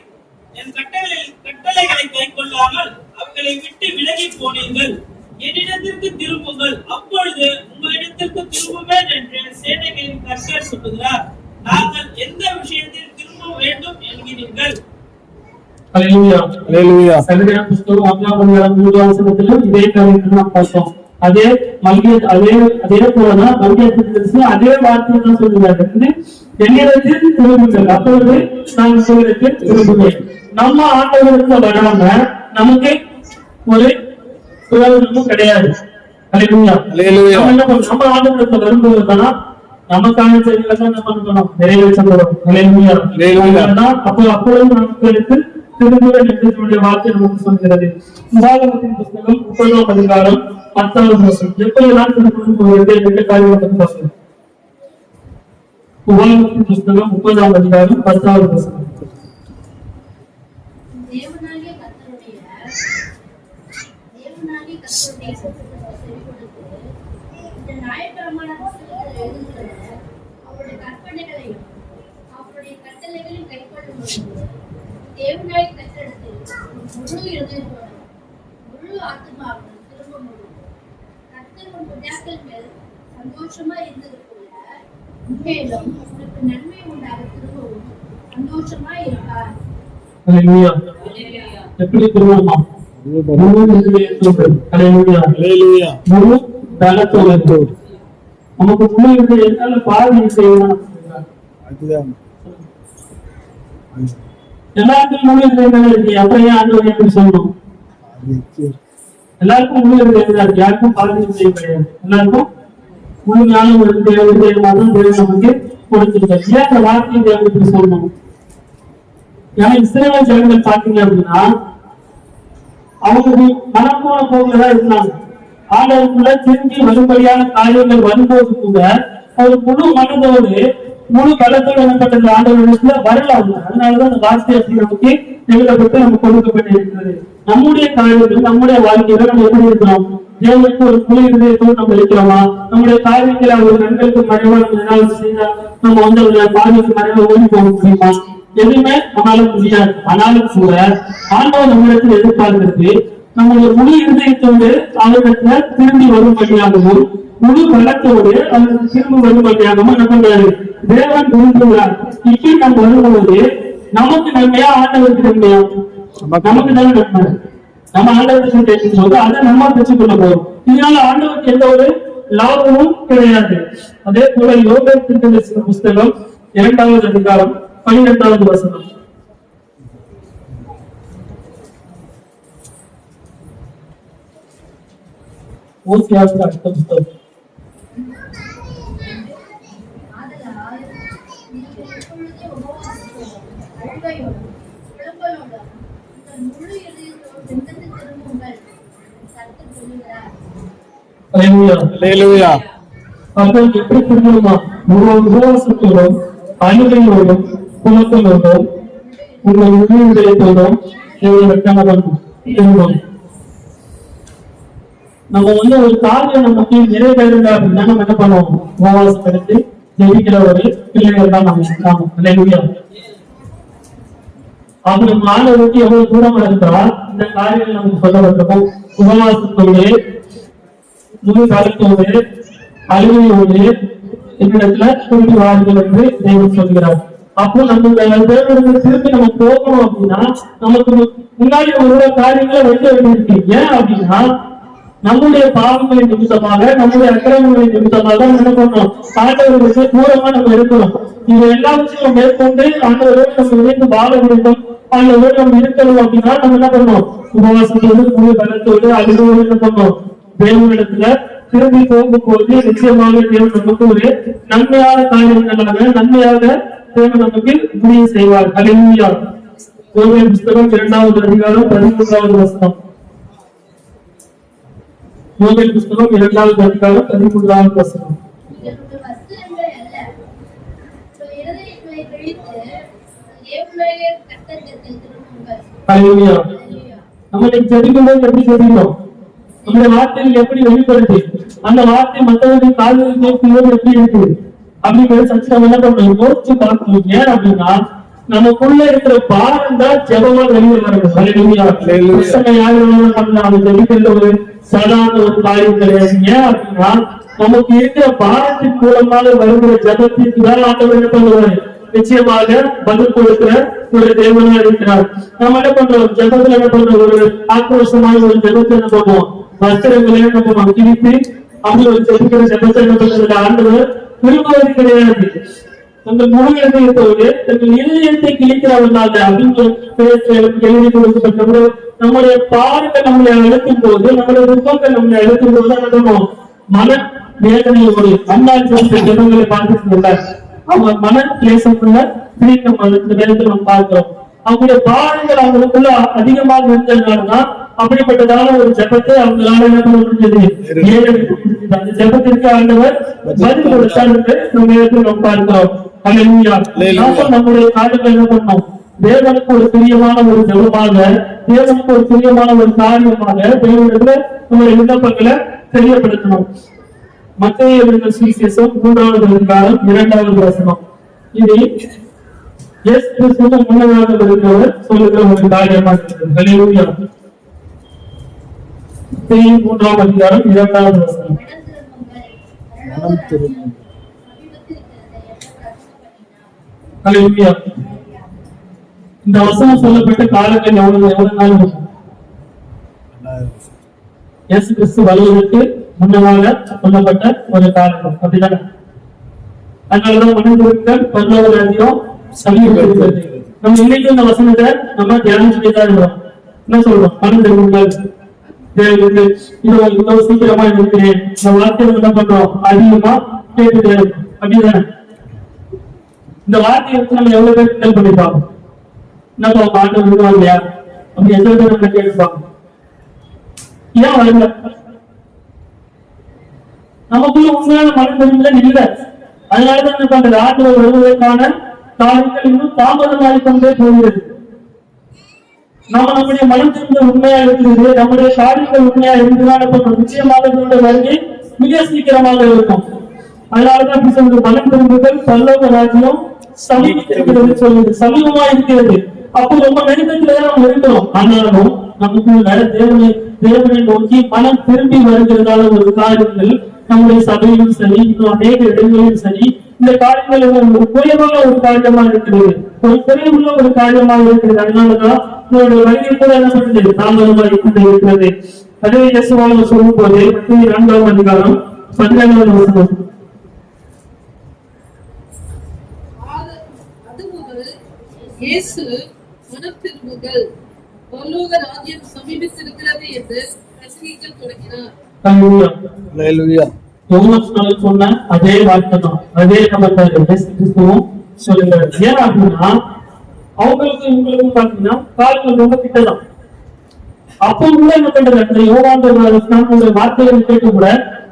கைக்கொள்ளாமல் அவர்களை விட்டு விலகி போனீர்கள். என்னிடத்திற்கு திரும்புங்கள், அப்பொழுது உங்களிடத்திற்கு திரும்புவேன் என்று சேனைகளின் கர்த்தர் சொல்லுகிறார். நாங்கள் எந்த விஷயத்தில் திரும்ப வேண்டும் என்கிறீர்கள்? அல்லேலூயா. சங்கீதம் புஸ்தகம் 1ஆம் அதிகாரம் 3வது வசனத்திலும் இதே காரியத்தை நாம் பார்த்தோம். அதே போலதான் மல்கியா அதே வார்த்தையை தான் சொல்லுகிறார், என்னிடத்தில் திரும்புங்கள், அப்பொழுது நான் உங்களிடத்தில் திரும்புவேன். நம்ம ஆண்டவருக்கு வராம நமக்கு ஒரு பிரயோஜனமும் கிடையாது. நம்ம ஆண்டவருக்கு வரும்போதுதான் நமக்கான செயல்களை தான் நம்ம பண்ணணும், நிறைவேற்றப்படும். அப்பொழுது நமக்கு திரும்புவேன் என்று வார்த்தை நமக்கு சொல்கிறது. உபாகமத்தின் புஸ்தகம் 30ஆம் அதிகாரம் 10வது வசனம். எப்பொழுதுதான் திரும்பவும் போகிறது என்ற காரியத்தை பார்க்கிறோம். உபாகமத்தின் புஸ்தகம் 30ஆம் அதிகாரம் 10வது வசனம். தேவனாகிய கர்த்தருடைய இந்த நியாயப்பிரமாணத்தில் எழுதுகிற அவருடைய கற்பனைகளையும் அவருடைய கட்டளைகளையும் கைக்கொள்ளும் பொழுது தேவனாகிய கர்த்தரிடத்தில் முழு இருதயத்தோடும் முழு ஆத்துமாவுடன் திரும்ப முடியும். கர்த்தர் உன் பிதாக்கள் மேல் சந்தோஷமா இருந்தது போல மேலும் உனக்கு நன்மை உண்டாக திரும்பவும் சந்தோஷமா இருப்பார். எப்படி திரும்பணுமா? நமக்கு முழு இருக்கிற பாதி செய்யணும். எல்லாருக்கும் முழு இருக்கு, அப்படியே ஆண்டவர் எப்படி சொல்லணும்? எல்லாருக்கும் முழு இருக்கு, யாருக்கும் பாதி செய்ய கிடையாது. எல்லாருக்கும் முழு ஞானம் இருக்கு, தேவன் நமக்கு கொடுத்திருக்காரு. ஏன் அந்த வார்த்தையை தேவன் எப்படி சொல்லணும்? ஏன்னா இஸ்ரவேல் ஜனங்கள் பாத்தீங்க அப்படின்னா அவங்க மனம் போன போக்குலதான் இருந்தாங்க. ஆண்டவருக்குள்ள திரும்பி வரும்படியான காரியங்கள் வரும்போது கூட ஒரு முழு மனதோடு முழு களத்தோடு எனப்பட்ட ஆண்டவர்களுக்குள்ள வரலாம். அதனாலதான் அந்த வார்த்தை அப்படி நமக்கு எழுதப்பட்டு நமக்கு கொடுக்கப்பட்டிருக்கிறது. நம்முடைய காரியங்கள் நம்முடைய வாழ்க்கையில நம்ம எப்படி இருக்கிறோம்? தேவனுக்கு ஒரு முழு இதயத்தோடு நம்ம இருக்கிறோமா? நம்முடைய காரியங்களை ஒரு நண்பர்களுக்கு மறைவா நம்ம செய்தா நம்ம வந்து பாதிக்கு மறைவா ஓடி போக முடியுமா? எதுவுமே நம்மளால முடியாது. ஆனாலும் கூட ஆண்டவர் நம்மிடத்தில் எதிர்பார்க்கிறது நம்முடைய முழு இருதயத்தோடு அவரிடத்துல திரும்பி வரும்படியாகவும் முழு பலத்தோடு அவருக்கு திரும்பி வரும்படியாகவும் என்ன பண்றாரு? தேவன் விரும்புகிறார். இப்படி நம்ம வரும்போது நமக்கு நன்மையா ஆண்டவருக்கு நன்மையா? நமக்கு தான் நன்மை. நம்ம ஆண்டவருக்கு பேசும்போது அதை நம்ம பெற்றுக்கொள்ள போறோம். இதனால ஆண்டவருக்கு எந்த ஒரு லாபமும் கிடையாது. அதே போல யோபேத்தின் புஸ்தகம் 2வது அதிகாரம் 12வது வசனம். எப்படி திரும்பணுமா? உபவாசத்தோடும் அழுகையோடும் குணத்தோடும் உங்கள் உயிர்களை போதும் நம்ம ஒரு காரியம் நமக்கு நிறைவேறுங்க அப்படின்னா நம்ம என்ன பண்ணுவோம்? உபவாசம் எடுத்து ஜெபிக்கிற ஒரு பிள்ளைகள் தான் நம்ம. அப்படி மாணவருக்கு எவ்வளவு தூரம் இருந்தால் இந்த காரியங்கள் நமக்கு சொல்லப்பட்டிருக்கும். உபவாசத்தோடு முழு காலத்தோடு அழுகையோடு என்னிடத்துல திரும்பி வாருங்கள் என்று தேவன் சொல்கிறார். அப்போ நம்ம தேவனுக்கு திரும்பி நம்ம போகணும் அப்படின்னா நமக்கு முன்னாடி ஒரு காரியங்களை வைக்க வேண்டியிருக்கு. ஏன் அப்படின்னா நம்முடைய பாவங்களின் நிமித்தமாக நம்முடைய அக்கிரமங்களின் நிமித்தமாக என்ன பண்ணணும்? ஆண்டவர்களுக்கு தூரமா நம்ம இருக்கணும். இது எல்லாவற்றையும் மேற்கொண்டு ஆண்டவரோடு நம்ம இணைந்து வாழ வேண்டும், ஆண்டவரோடு நம்ம இருக்கணும் அப்படின்னா நம்ம என்ன பண்ணணும்? உபவாசத்தோடு முழு பலத்தோடு அழுதோடு என்ன பண்ணணும்? தேவனிடத்துல திரும்பி போகும்போது நிச்சயமாக தேவன் நமக்கு ஒரு நன்மையான காரியங்களாக நன்மையாக தேவன் நமக்கு முடிவு செய்வார். ஹல்லேலூயா. யோவேல் புத்தகம் 2வது அதிகாரம் 13வது வசனம். யோவேல் புத்தகம் 2வது அதிகாரம் 13வது வசனம். உங்கள் வஸ்திரங்கள் அல்ல, உங்கள் இருதயங்களை கிழித்து தேவனுடைய கர்த்தரிடத்தில் திரும்புங்கள். ஹல்லேலூயா. ஹல்லேலூயா. நம்ம ஜெபிக்கும்போது எப்படி ஜெபிக்கிறோம்? நம்முடைய வார்த்தைகள் எப்படி வெளிப்படுது? அந்த வார்த்தை மற்றவருடைய காதுகளில் கேட்கும்போது எப்படி இருக்கு அப்படிங்கிறது சச்சு நம்ம என்ன பண்ணணும்? யோசிச்சு பார்க்கணும். ஏன் அப்படின்னா நமக்குள்ள இருக்கிற பாரம் தான் ஜெபமா வெளியே வருது. பண்ணலாம் ஜெபிக்கின்ற ஒரு சாதாரண ஒரு காரியம் கிடையாது. ஏன் அப்படின்னா நமக்கு இருக்கிற பாரத்தின் மூலமாக வருகிற ஜெபத்திற்கு தான் ஆண்டவர் என்ன பண்ணுவாரு? நிச்சயமாக பதில் கொடுக்கிற ஒரு தேவனா இருக்கிறார். நம்ம என்ன பண்றோம்? ஜெபத்துல என்ன பண்றோம்? ஒரு ஆக்ரோஷமான ஒரு ஜெபத்தை என்ன பண்ணுவோம்? வஸ்திரங்களை நம்ம கிழித்து அப்படி ஒரு ஜெபிக்கிற ஜெபத்தை என்ன பண்றது? ஆண்டவர் விரும்புவது கிடையாது. உங்கள் முழு இதயத்தோடு தங்கள் இதயத்தை கிழிக்கிறவர்களாக அப்படின்னு எழுதி கொடுக்கப்பட்ட நம்முடைய பாடங்கள் நம்மளை அழுத்தும் போது, நம்முடைய துன்பங்கள் நம்மளை அழுத்தும் போது நடக்கணும். மன வேதனையோடு அண்ணாள் ஜனங்களை பார்த்துட்டு அவங்க மன கிளேசத்துள்ள பிரிக்கம் வேதத்தை நம்ம பார்க்கிறோம். அவங்களுடைய பாடங்கள் அவங்களுக்குள்ள அதிகமாக இருந்ததுனாலதான் அப்படிப்பட்டதான ஒரு ஜெபத்தை அவங்களால என்ன பண்ண முடிஞ்சது? அந்த ஜெபத்திற்கு ஆண்டவர் பதில் கொடுத்தார் என்று நம்ம பார்க்கிறோம். ஹல்லேலூயா. நம்முடைய காரியங்கள் என்ன பண்ணோம்? தேவனுக்கு ஒரு பிரியமான ஒரு ஜெபமாக, தேவனுக்கு ஒரு பிரியமான ஒரு காரியமாக தேவனுக்கு நம்முடைய விண்ணப்பங்களை தெரியப்படுத்தணும். மத்தேயு எழுதின சுவிசேஷம் 3வது அதிகாரம் 2வது வசனம். இது இயேசு கிறிஸ்துவுக்கு முன்னதாக இருக்கிறவர் சொல்லுகிற ஒரு காரியமாக இருக்கிறது. ஹல்லேலூயா. மத்தேயு 3வது அதிகாரம் 2வது வசனம். ஹல்லேலூயா. இந்த வசனம் சொல்லப்பட்ட காலங்கள் எவ்வளவு நாள் இருக்கும்? இயேசு கிறிஸ்து வருவதற்கு முன்னதாக சொல்லப்பட்ட ஒரு காலம். அப்படிதானே? அதனாலதான் மனிதர்கள் 11வது அதிகாரம் சமீபத்தில் நம்ம இன்னைக்கு இந்த வசனத்தை நம்ம தியானிச்சுதான் இருக்கிறோம். என்ன சொல்றோம்? மனிதர்கள் இவ்வளவு சீக்கிரமா இருக்கிறேன். இந்த வார்த்தையை என்ன பண்றோம்? அதிகமா கேட்டுட்டே இருக்கும். அப்படிதானே? இந்த வார்த்தையை வச்சு நம்ம எவ்வளவு பேர் கிண்டல் பண்ணிருப்பாங்க. என்னப்பா பாட்டு விடுவாங்க இல்லையா? அப்படி எத்தனை பேர் நம்ம கேட்டுப்பாங்க. ஏன் வரல? நமக்குள்ள உண்மையான மனதில் இல்ல. அதனாலதான் என்ன பண்றது? ஆண்டவர் வருவதற்கான காரியங்கள் இன்னும் தாமதமாகி கொண்டே போகிறது. நாம நம்முடைய மனத்திற்கு உண்மையா இருக்கிறது, நம்முடைய காரியங்கள் உண்மையா இருந்ததுனால நிச்சயமாக வருகை மிக சீக்கிரமாக இருக்கும். அதனாலதான் அப்படி சொல்றது, மனம் திரும்புதல் பரலோக ராஜ்யம் சமீபித்திருக்கிறது சொல்லுது. சமீபமா இருக்கிறது. அப்போ ரொம்ப நெருக்கத்துலதான் நம்ம இருக்கிறோம். ஆனாலும் நமக்குள்ள தேவனை நோக்கி மனம் திரும்பி வருகிறதால ஒரு காரியங்கள் நம்முடைய சபையிலும் சரி, இன்னும் அநேக இடங்களிலும் சரி, இந்த காரியங்கள் ஒரு குறைவான ஒரு காரியமாக இருக்கிறது, ஒரு குறைவுள்ள ஒரு காரியமாக இருக்கிறது. அதனாலதான் உங்களுடைய வருகை கூட என்ன பண்ணுறது? தாமதமாக கொண்டு இருக்கிறது. அதே இயேசுவாக சொல்லும் போது 2வது அதிகாரம் 12வது வசனம். அதுமுதல் இயேசு மனம் திரும்புங்கள், பரலோக ராஜ்யம் சமீபித்திருக்கிறது என்று பிரசங்கிக்க தொடங்கினார். சொன்ன அதே வார்த்தை தான், அதே கிறிஸ்துவும் சொல்லுகிறார். ஏன் அப்படின்னா அவங்களுக்கும் இவங்களுக்கும் பாத்தீங்கன்னா காலங்கள் ரொம்ப கிட்டதான். அப்போ கூட என்ன பண்றது? அந்த யோவான் வார்த்தைகளை கேட்டு கூட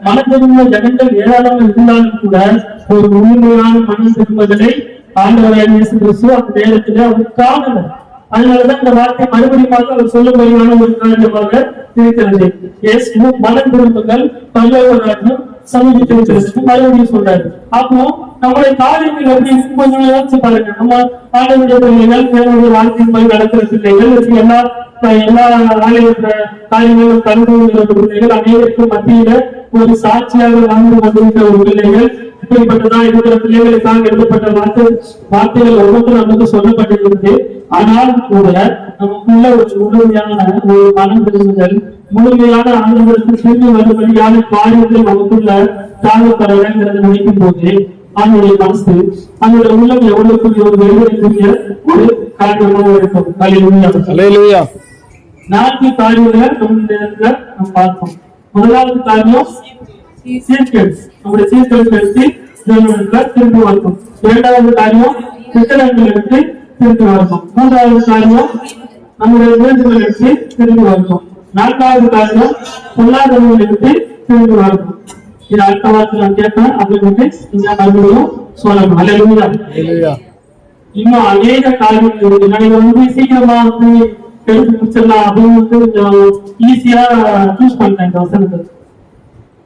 மன திரும்ப ஜனங்கள் ஏராளம் இருந்தாலும் கூட ஒரு உண்மையான மன திரும்புதலை ஆண்டவராகிய இயேசு கிறிஸ்து அந்த நேரத்துல அவர் காணல. அதனாலதான் இந்த வார்த்தை மறுபடியும் அவர் சொல்லும்படியான ஒரு காரியமாக இருக்கிறது. மனம் திரும்புங்கள், பரலோக ராஜ்யம் சமீபித்திருக்கிறது மறுபடியும் சொல்றாரு. அப்போ நம்முடைய காரியங்கள் எப்படி கொஞ்சம் யோசிச்சு பாருங்க. நம்ம ஆளுடைய பிள்ளைகள், தேவனுடைய வாழ்க்கையின் போய் நடக்கிற பிள்ளைகள், எல்லா காரியங்களும் கருதுகிற பிள்ளைகள், அனைவருக்கும் மத்தியில ஒரு சாட்சியாக வாழ்ந்து கொண்டிருக்கிற ஒரு பிள்ளைகள். இப்படிப்பட்டதான் இருக்கிற பிள்ளைகளுக்காக எழுதப்பட்ட வார்த்தைகள் ஒவ்வொன்றும் நமக்கு சொல்லப்பட்டிருக்கிறது. ஆனால் கூட நமக்குள்ள ஒரு முழுமையான ஒரு மனம் திரும்புதல், முழுமையான ஆனந்தத்திற்கு திரும்பி வரும்படியான காரியங்கள் நமக்குள்ள தாழ்வுபடுறதுங்கிறத நினைக்கும் போது அவனுடைய மனசு, அவனுடைய உள்ளம் எவ்வளவுக்குரிய ஒரு வெளியேறக்கூடிய ஒரு காரியமாக இருக்கும். அல்லேலூயா. 4 காரியங்களை நம்ம பார்த்தோம். முதலாவது காரியம் சீர்கேடு, நம்முடைய சீர்கேடு திரும்பி வரணும். 2வது காரியம் விக்கிரகங்கள் எடுத்து திரும்பி வரணும். 3வது காரியம் நம்முடைய வேண்டுதல் எடுத்து திரும்பி வரணும். 4வது காரியம் பொருளாதாரங்கள் எடுத்து திரும்பி வரணும். இது அடுத்த வாரத்தில் நான் கேட்பேன். அப்படின்னு இங்க மறுபடியும் சொல்லணும். அல்லேலூயா. இன்னும் அநேக காரியங்கள் இருக்கு. நான் சீக்கிரமா எடுத்து முடிச்சிடலாம் அப்படின்னு கொஞ்சம் ஈஸியா சூஸ் பண்ணிட்டேன் இந்த வசனத்தை.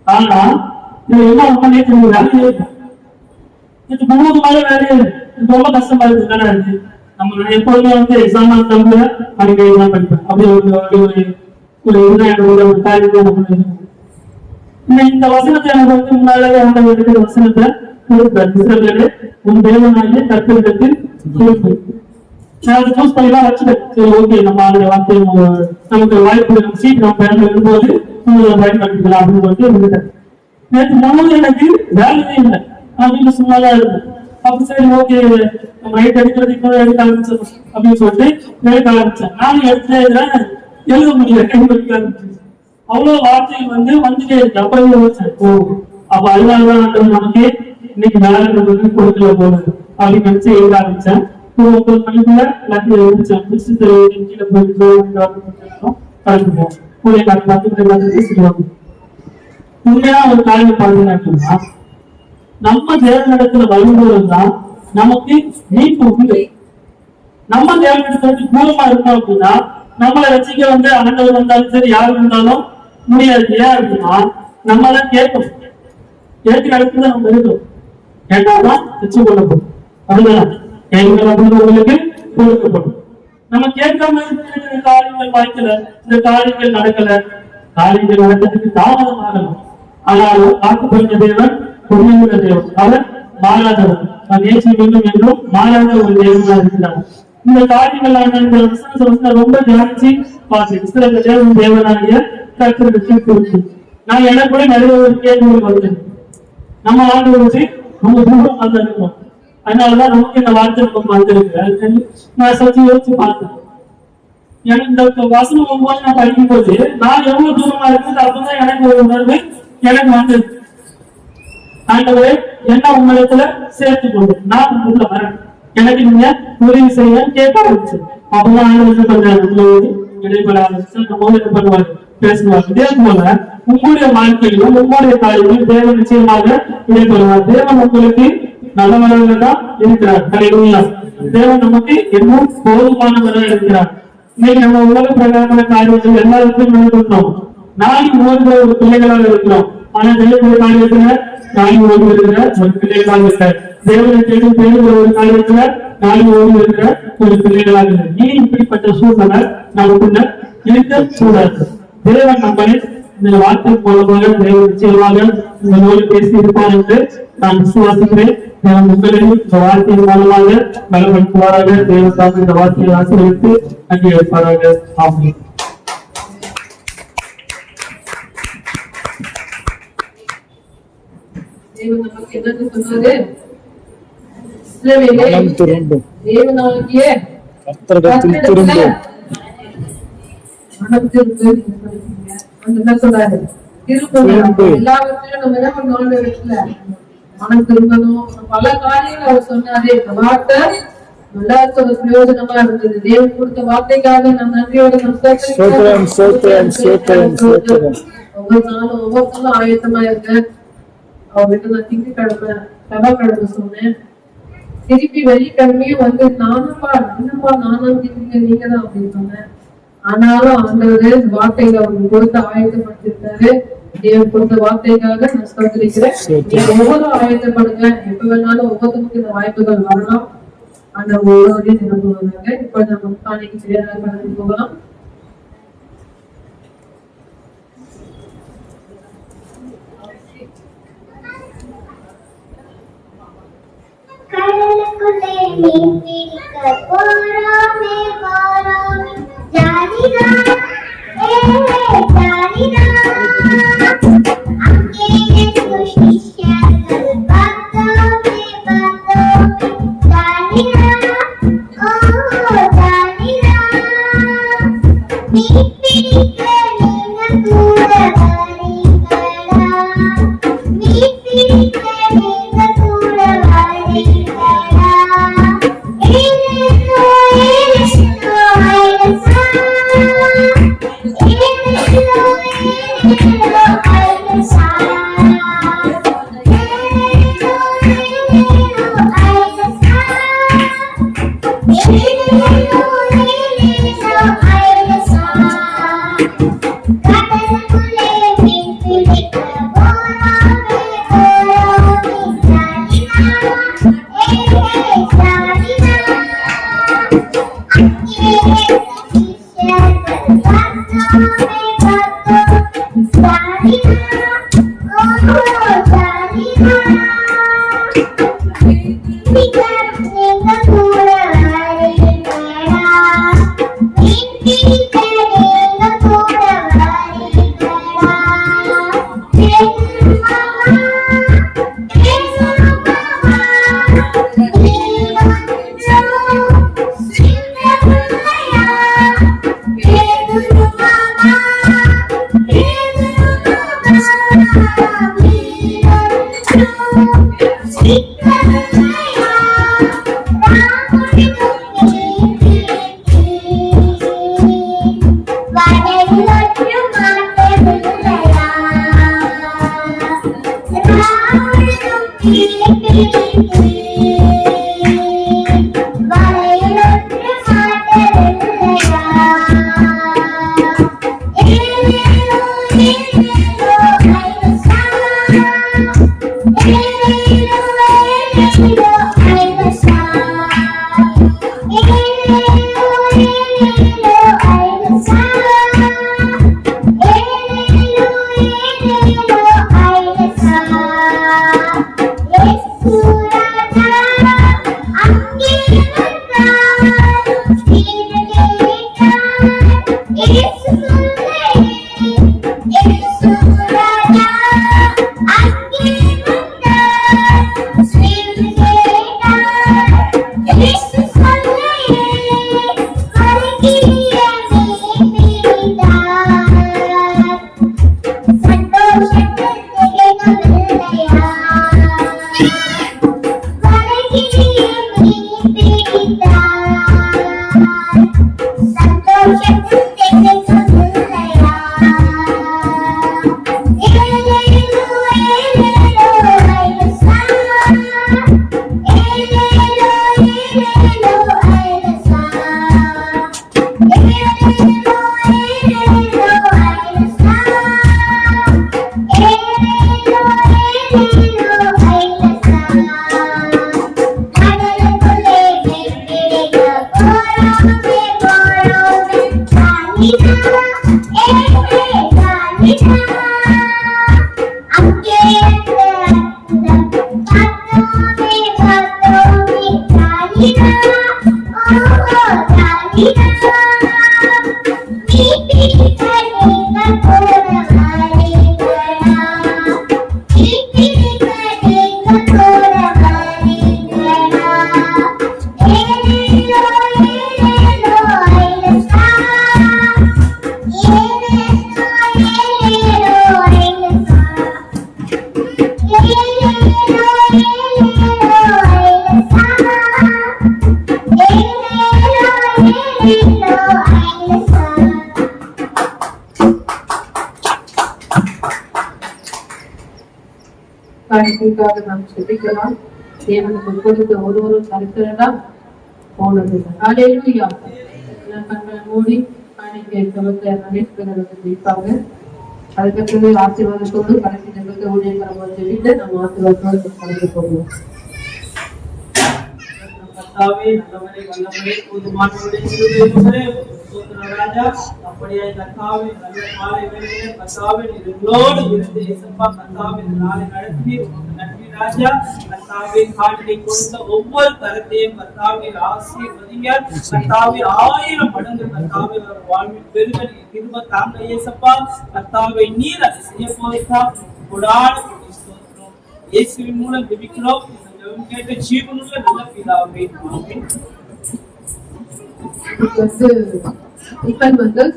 ஆனா இது என்ன நேற்று வேலையே முழுவதுமாக வேலையே ரொம்ப கஷ்டமா இருக்கு தானே இருக்கு. நம்ம எப்போதுமே எக்ஸாம் தம்பு அடிக்கடி தான் படிப்பேன். அப்படி ஒரு காரியத்தை இந்த வசனத்தை எனக்கு முன்னாலே எடுக்கிற வசனத்தை உன் தேவனாகிய கர்த்தரிடத்தில் சூஸ் பண்ணிலாம் வச்சுட்டேன். சரி, ஓகே, நம்ம அந்த வார்த்தை நமக்கு வாய்ப்பு சீட் நம்ம பேர்ல இருக்கும்போது பயன்படுத்திக்கலாம் அப்படின்னு சொல்லிட்டு இருந்துட்டேன். நேற்று முழுவதும் எனக்கு வேலையே இல்லை அப்படின்னு சும்மாதான் இருந்தேன். அப்ப சரி, ஓகே, ரைட் எடுக்கிறதுக்கு எடுக்க ஆரம்பிச்சோம் அப்படின்னு சொல்லிட்டு எடுக்க ஆரம்பிச்சேன். நானும் எடுத்துட்டே இருக்கிறேன், எழுத முடியல, கைப்பற்ற ஆரம்பிச்சேன். அவ்வளவு வார்த்தைகள் வந்துட்டே இருக்கு. அப்ப யோசிச்சேன், ஓ அப்ப அதனாலதான் நமக்கு இன்னைக்கு வேலை கொடுக்கல போகுது அப்படின்னு நினைச்சு எழுத ஆரம்பிச்சேன். 9 மணிக்குள்ள எல்லாத்தையும் எழுதிச்சேன். கீழே போயிட்டு உண்மையா ஒரு காரியம் பாத்தீங்கன்னா, நம்ம தேவனிடத்துல வரும்போதுதான் நமக்கு மீட்பு உண்டு. நம்ம தேவனிடத்துல தூரமா இருக்கோம் அப்படின்னா நம்மளை ரசிக்க ஆண்டவர் வந்தாலும் சரி, யாரு இருந்தாலும் முடியாது. ஏன் அப்படின்னா நம்ம தான் கேட்கணும். கேட்கிற இடத்துல நம்ம இருக்கோம். கேட்டாதான் வச்சு கொள்ளப்படும். அதுதான் உங்களுக்கு கொடுக்கப்படும். நம்ம கேட்காம இருக்கிற காரியங்கள் வாய்க்கல, இந்த காரியங்கள் நடக்கல, காரியங்கள் நடக்கிறதுக்கு தாமதம் ஆகலாம். ஆனாலும் காக்கப்பட்ட தேவன் புரியுகிற தேவன், அவர் மாறாதவர். நேற்று மீண்டும் என்றும் மாறாத ஒரு தேவனாக இருக்கிறார். இந்த காரியங்கள் ரொம்ப தியானிச்சு பார்த்து தேவன் தேவனாகிய கர்த்தருக்கு குறித்து நான் எனக்கு கூட நிறைய ஒரு கேள்விகள் வருது. நம்ம ஆண்டு வச்சு ரொம்ப தூரம் வந்திருக்கோம். அதனாலதான் நமக்கு இந்த வார்த்தை நமக்கு வந்திருக்கு. நான் சச்சி யோசிச்சு பார்த்தேன். எனக்கு இந்த வசனம் ஒவ்வொரு நான் படிக்கும் போது நான் எவ்வளவு தூரமா இருக்குது அப்பதான் எனக்கு ஒரு உணர்வு எனக்கு வந்தது. ஆண்டவரே என்ன உங்களிடத்துல சேர்த்து கொண்டு நான் உள்ள வரேன், எனக்கு நீங்க உதவி செய்ய கேட்க ஆரம்பிச்சு. அப்பதான் ஆண்டவர் கொஞ்சம் இடைபெற ஆரம்பிச்சு. நம்ம என்ன பண்ணுவாரு, பேசுவார். இதே போல உங்களுடைய வாழ்க்கையிலும் உங்களுடைய காரியங்களும் தேவன் நிச்சயமாக இடைபெறுவார். தேவன் உங்களுக்கு நல்லவராக தான் இருக்கிறார். தேவன் நமக்கு இன்னும் போதுமானவராக இருக்கிறார். இன்னைக்கு நம்ம உலக பிரகாரமான காரியங்கள் எல்லாருக்கும் நடந்துட்டோம். நாளைக்கு ஓடுகிற ஒரு பிள்ளைகளாக இருக்கிறோம். ஆனா தேவனுடைய காரியத்துல நாளைக்கு ஓடி இருக்கிற ஒரு பிள்ளைகளாக இருக்கிற, தேவனை தேடும் தேடுகிற ஒரு காரியத்துல நாளைக்கு ஓடி இருக்கிற ஒரு பிள்ளைகளாக இருக்கிற. நீ இப்படிப்பட்ட சூழ்நிலை நமக்குள்ள இருக்க கூடாது. தேவன் நம்மளை இந்த வார்த்தை மூலமாக தேவன் நிச்சயமாக உங்களோடு பேசி இருப்பார் என்று நான் விசுவாசிக்கிறேன். தேவன் உங்களையும் இந்த வார்த்தையின் மூலமாக பலப்படுத்துவாராக. தேவன் சாமி இந்த வார்த்தையை ஆசீர்வதித்து அங்கீகரிப்பாராக. ஆமென். தேவன் நமக்கு என்ன சொன்னாரு? தேவனாகிய கர்த்தரிடத்தில் திரும்பு. எல்லாவற்றிலும் நம்ம என்ன பண்ணணும், இடத்துல மனம் திரும்பணும். பல காரியங்கள் அவர் சொன்னாரு. இந்த வார்த்தை எல்லாருக்கும் ஒரு பிரயோஜனமா இருந்தது. தேவன் கொடுத்த வார்த்தைக்காக நம்ம நன்றியோட ஒவ்வொரு நாளும் ஆயத்தமா இருக்கேன். அவர்கிட்ட நான் திங்கக்கிழமை செவ்வாய்க்கிழமை சொன்னேன். திருப்பி வெள்ளிக்கிழமையும் வந்து நானும்பா நீங்க தான் அப்படின்னு சொன்னேன். ஆனாலும் ஆண்டவரே வார்த்தைகளை அவங்க கொடுத்து ஆயத்தப்படுத்திருக்காரு. தேவன் கொடுத்த வார்த்தைக்காக நான் ஸ்தோத்திரிக்கிறேன். நீங்க ஒவ்வொரு ஆயத்தப்படுங்க. எப்ப வேணாலும் ஒவ்வொருத்தருக்கு இந்த வாய்ப்புகள் வரலாம். அந்த ஒவ்வொருவரையும் நிரப்புவாங்க. இப்ப நம்ம காணிக்கு சரியாக கடந்து போகலாம். கடலுக்குள்ளே மீன் பிடிக்க போறோமே போறோமே ஜாலிதா ஜாலிதா அங்கே சிஷ்யர்கள் பார்த்தோமே பார்த்தோமே ஜாலிதா ஓ ஜாலிதா மீன் பிடிக்க நீங்க கூட வரீங்களா மீன் பிடிக்க நீங்க கூட வரீங்களா காணிக்கைக்காக நாம் செபிக்கலாம். தேவனுக்கு கொடுத்த ஒரு கருத்துறதா போனது. ஹalleluya. எல்லாம் கண்களை மூடி காணிக்கை செலுத்த மனுஷர்களுக்கு ஜெயிப்பாங்க. அதுக்கப்புறமே ஆசீர்வாதத்தோடு கடைசி ஜெபத்தை ஊழியக்காரமாக சொல்லிட்டு நம்ம ஆசீர்வாதத்தோடு கலந்து போடுவோம். கர்த்தாவே நல்லவரே வல்லவரே போதுமானவரே கிருபையுள்ளவரே ஸ்தோத்திரம் ராஜா. அப்படியே கர்த்தாவே நல்ல காலை வேளையிலே கர்த்தாவே நீர் எங்களோடு இருந்து இயேசுப்பா கர்த்தாவே இந்த நாளை நடத்தி உமக்கு நன்றி ராஜா. கர்த்தாவே காணிக்கை கொடுத்த ஒவ்வொரு கரத்தையும் கர்த்தாவே ஆசீர்வதிங்க. கர்த்தாவே 1000 மடங்கு கர்த்தாவே ஒரு வாழ்வில் பெருக நீர் கிருபை தாங்க இயேசுப்பா. கர்த்தாவே நீர் அதை செய்ய போகிறா கொடான ஸ்தோத்திரம். இயேசுவின் மூலம் ஜெபிக்கிறோம் கேட்ட ஜீவனுள்ள நல்ல பிதாவே ஆமென்.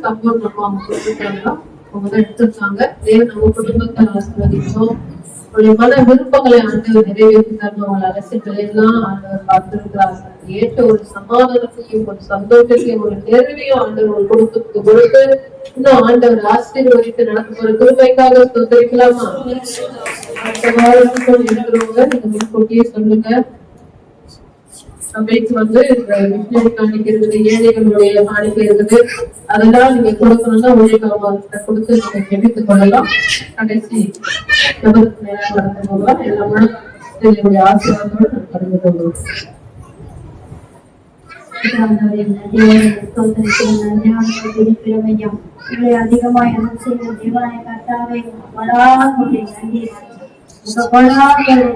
சம்பூர்ணமா அவங்க எடுத்துருக்காங்க. தேவன் நம்ம குடும்பத்தை ஆசீர்வதிக்கும். உங்களுடைய மன விருப்பங்களை ஆண்டவர் நிறைவேற்றி தருவாங்க. அரசுகளை எல்லாம் ஆண்டவர் பார்த்திருக்கிறார். ஏற்ற ஒரு சமாதானத்தையும் ஒரு சந்தோஷத்தையும் ஒரு நிறைவையும் ஆண்டவர் ஒரு குடும்பத்துக்கு கொடுத்து இன்னும் ஆண்டவர் ஆசீர்வதித்து நடக்கும் ஒரு கிருபைக்காக ஸ்தோத்திரிக்கலாமா? இருக்கிறவங்க நீங்க முன்கூட்டியே சொல்லுங்க. சபைக்கு மிஷனரி காணிக்கை இருக்குது, ஏழைகளுடைய காணிக்கை இருக்குது. அதெல்லாம் நீங்க கொடுக்கணும்னா ஊழியக்காரர்கிட்ட கொடுத்து நீங்க ஜெபித்துக் கொள்ளலாம். கடைசி ஜெபத்துக்கு நேரம் நடந்து போகலாம். எல்லாமே என்னுடைய ஆசீர்வாதத்தோடு நான் கடந்து கொள்வோம். அதிகமாய் செய்த தேவாலய கர்த்தாவே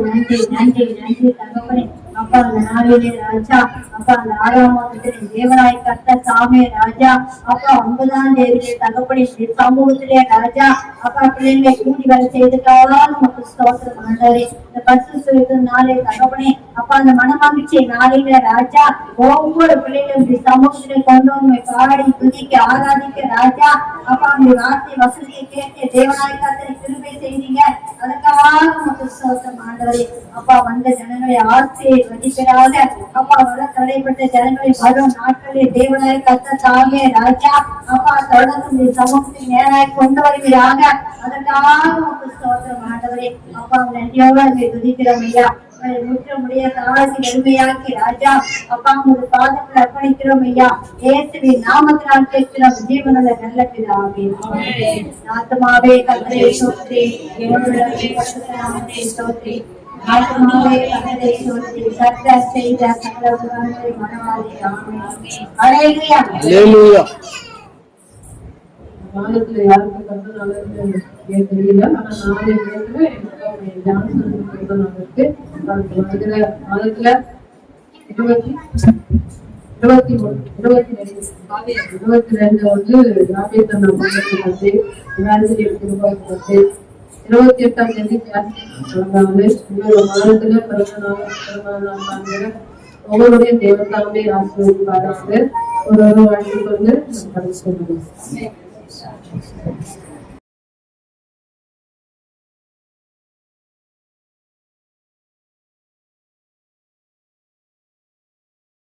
நன்றி நன்றி நன்றி நன்றி தகப்பனே. அப்பா அந்த நாளிலே ராஜா, அப்பா அந்த 6ஆம் மாதத்திலே தேவனாய் கர்த்தர் தாமே ராஜா, அப்பா 9ஆம் தேதியிலே தகப்பனே சமூகத்திலே ராஜா, அப்பா பிள்ளைகளை கூடி வர செய்துட்டாலும் உமக்கு ஸ்தோத்திரம் ஆண்டவரே. இந்த பரிசுத்த நாளே தகப்பனே, அப்பா அந்த மனமகிழ்ச்சி நாளிலே ராஜா, ஒவ்வொரு பிள்ளைகளும் சமூகத்திலே கொண்டு வந்து பாடி துதிக்க ஆராதிக்க ராஜா, அப்பா அந்த வார்த்தை வசதியை கேட்டு தேவனாய் கர்த்தரை கிருபை செய்தீங்க. அதுக்காக உமக்கு ஸ்தோத்திரம் ஆண்டவரே. அப்பா வந்த ஜனங்களை ஆசீர்வதிப்பதாக, அப்பா வர தடைப்பட்ட ஜனங்களை வரும் நாட்களில் தேவனாய் கர்த்தர் தாமே ராஜா, அப்பா தொடர்ந்து சமூகத்தில் நேராய் கொண்டு வருவீராக. அதற்காக உமக்கு ஸ்தோத்திரம் ஆண்டவரே. அப்பா நன்றியோடு துதிக்கிறோம் ஐயா. முற்றமுடைய தாழ்த்தி எளிமையாக்கி ராஜா, அப்பா உங்க பாதத்தில் அர்ப்பணிக்கிறோம் ஐயா. இயேசுவின் நாமத்தினால் கேட்கிறோம் ஜீவனுள்ள நல்ல பிதாவே. ஆத்மாவே கர்த்தரை ஸ்தோத்திரி, என்னுடைய பரிசுத்த நாமத்தை ஸ்தோத்திரி. ஆத்மாவே கர்த்தரை ஸ்தோத்திரி, கர்த்தர் செய்த சகல உபகாரங்களை மறவாதே. ஆமென். ஹல்லேலூயா. காலத்துல யாருக்கு கருதுனாலும் தெரியல. ஆனா நாளைய நேரத்துல எனக்கு ஜான்சன் இருக்கு. மாதத்துல 22 ராஜேந்திரன் 28ஆம் தேதி மாதத்துல பிறந்த ஒவ்வொருடைய தேவத்தாமே ஆசீர்வதிப்பாராங்க. ஒரு வாழ்க்கை வந்து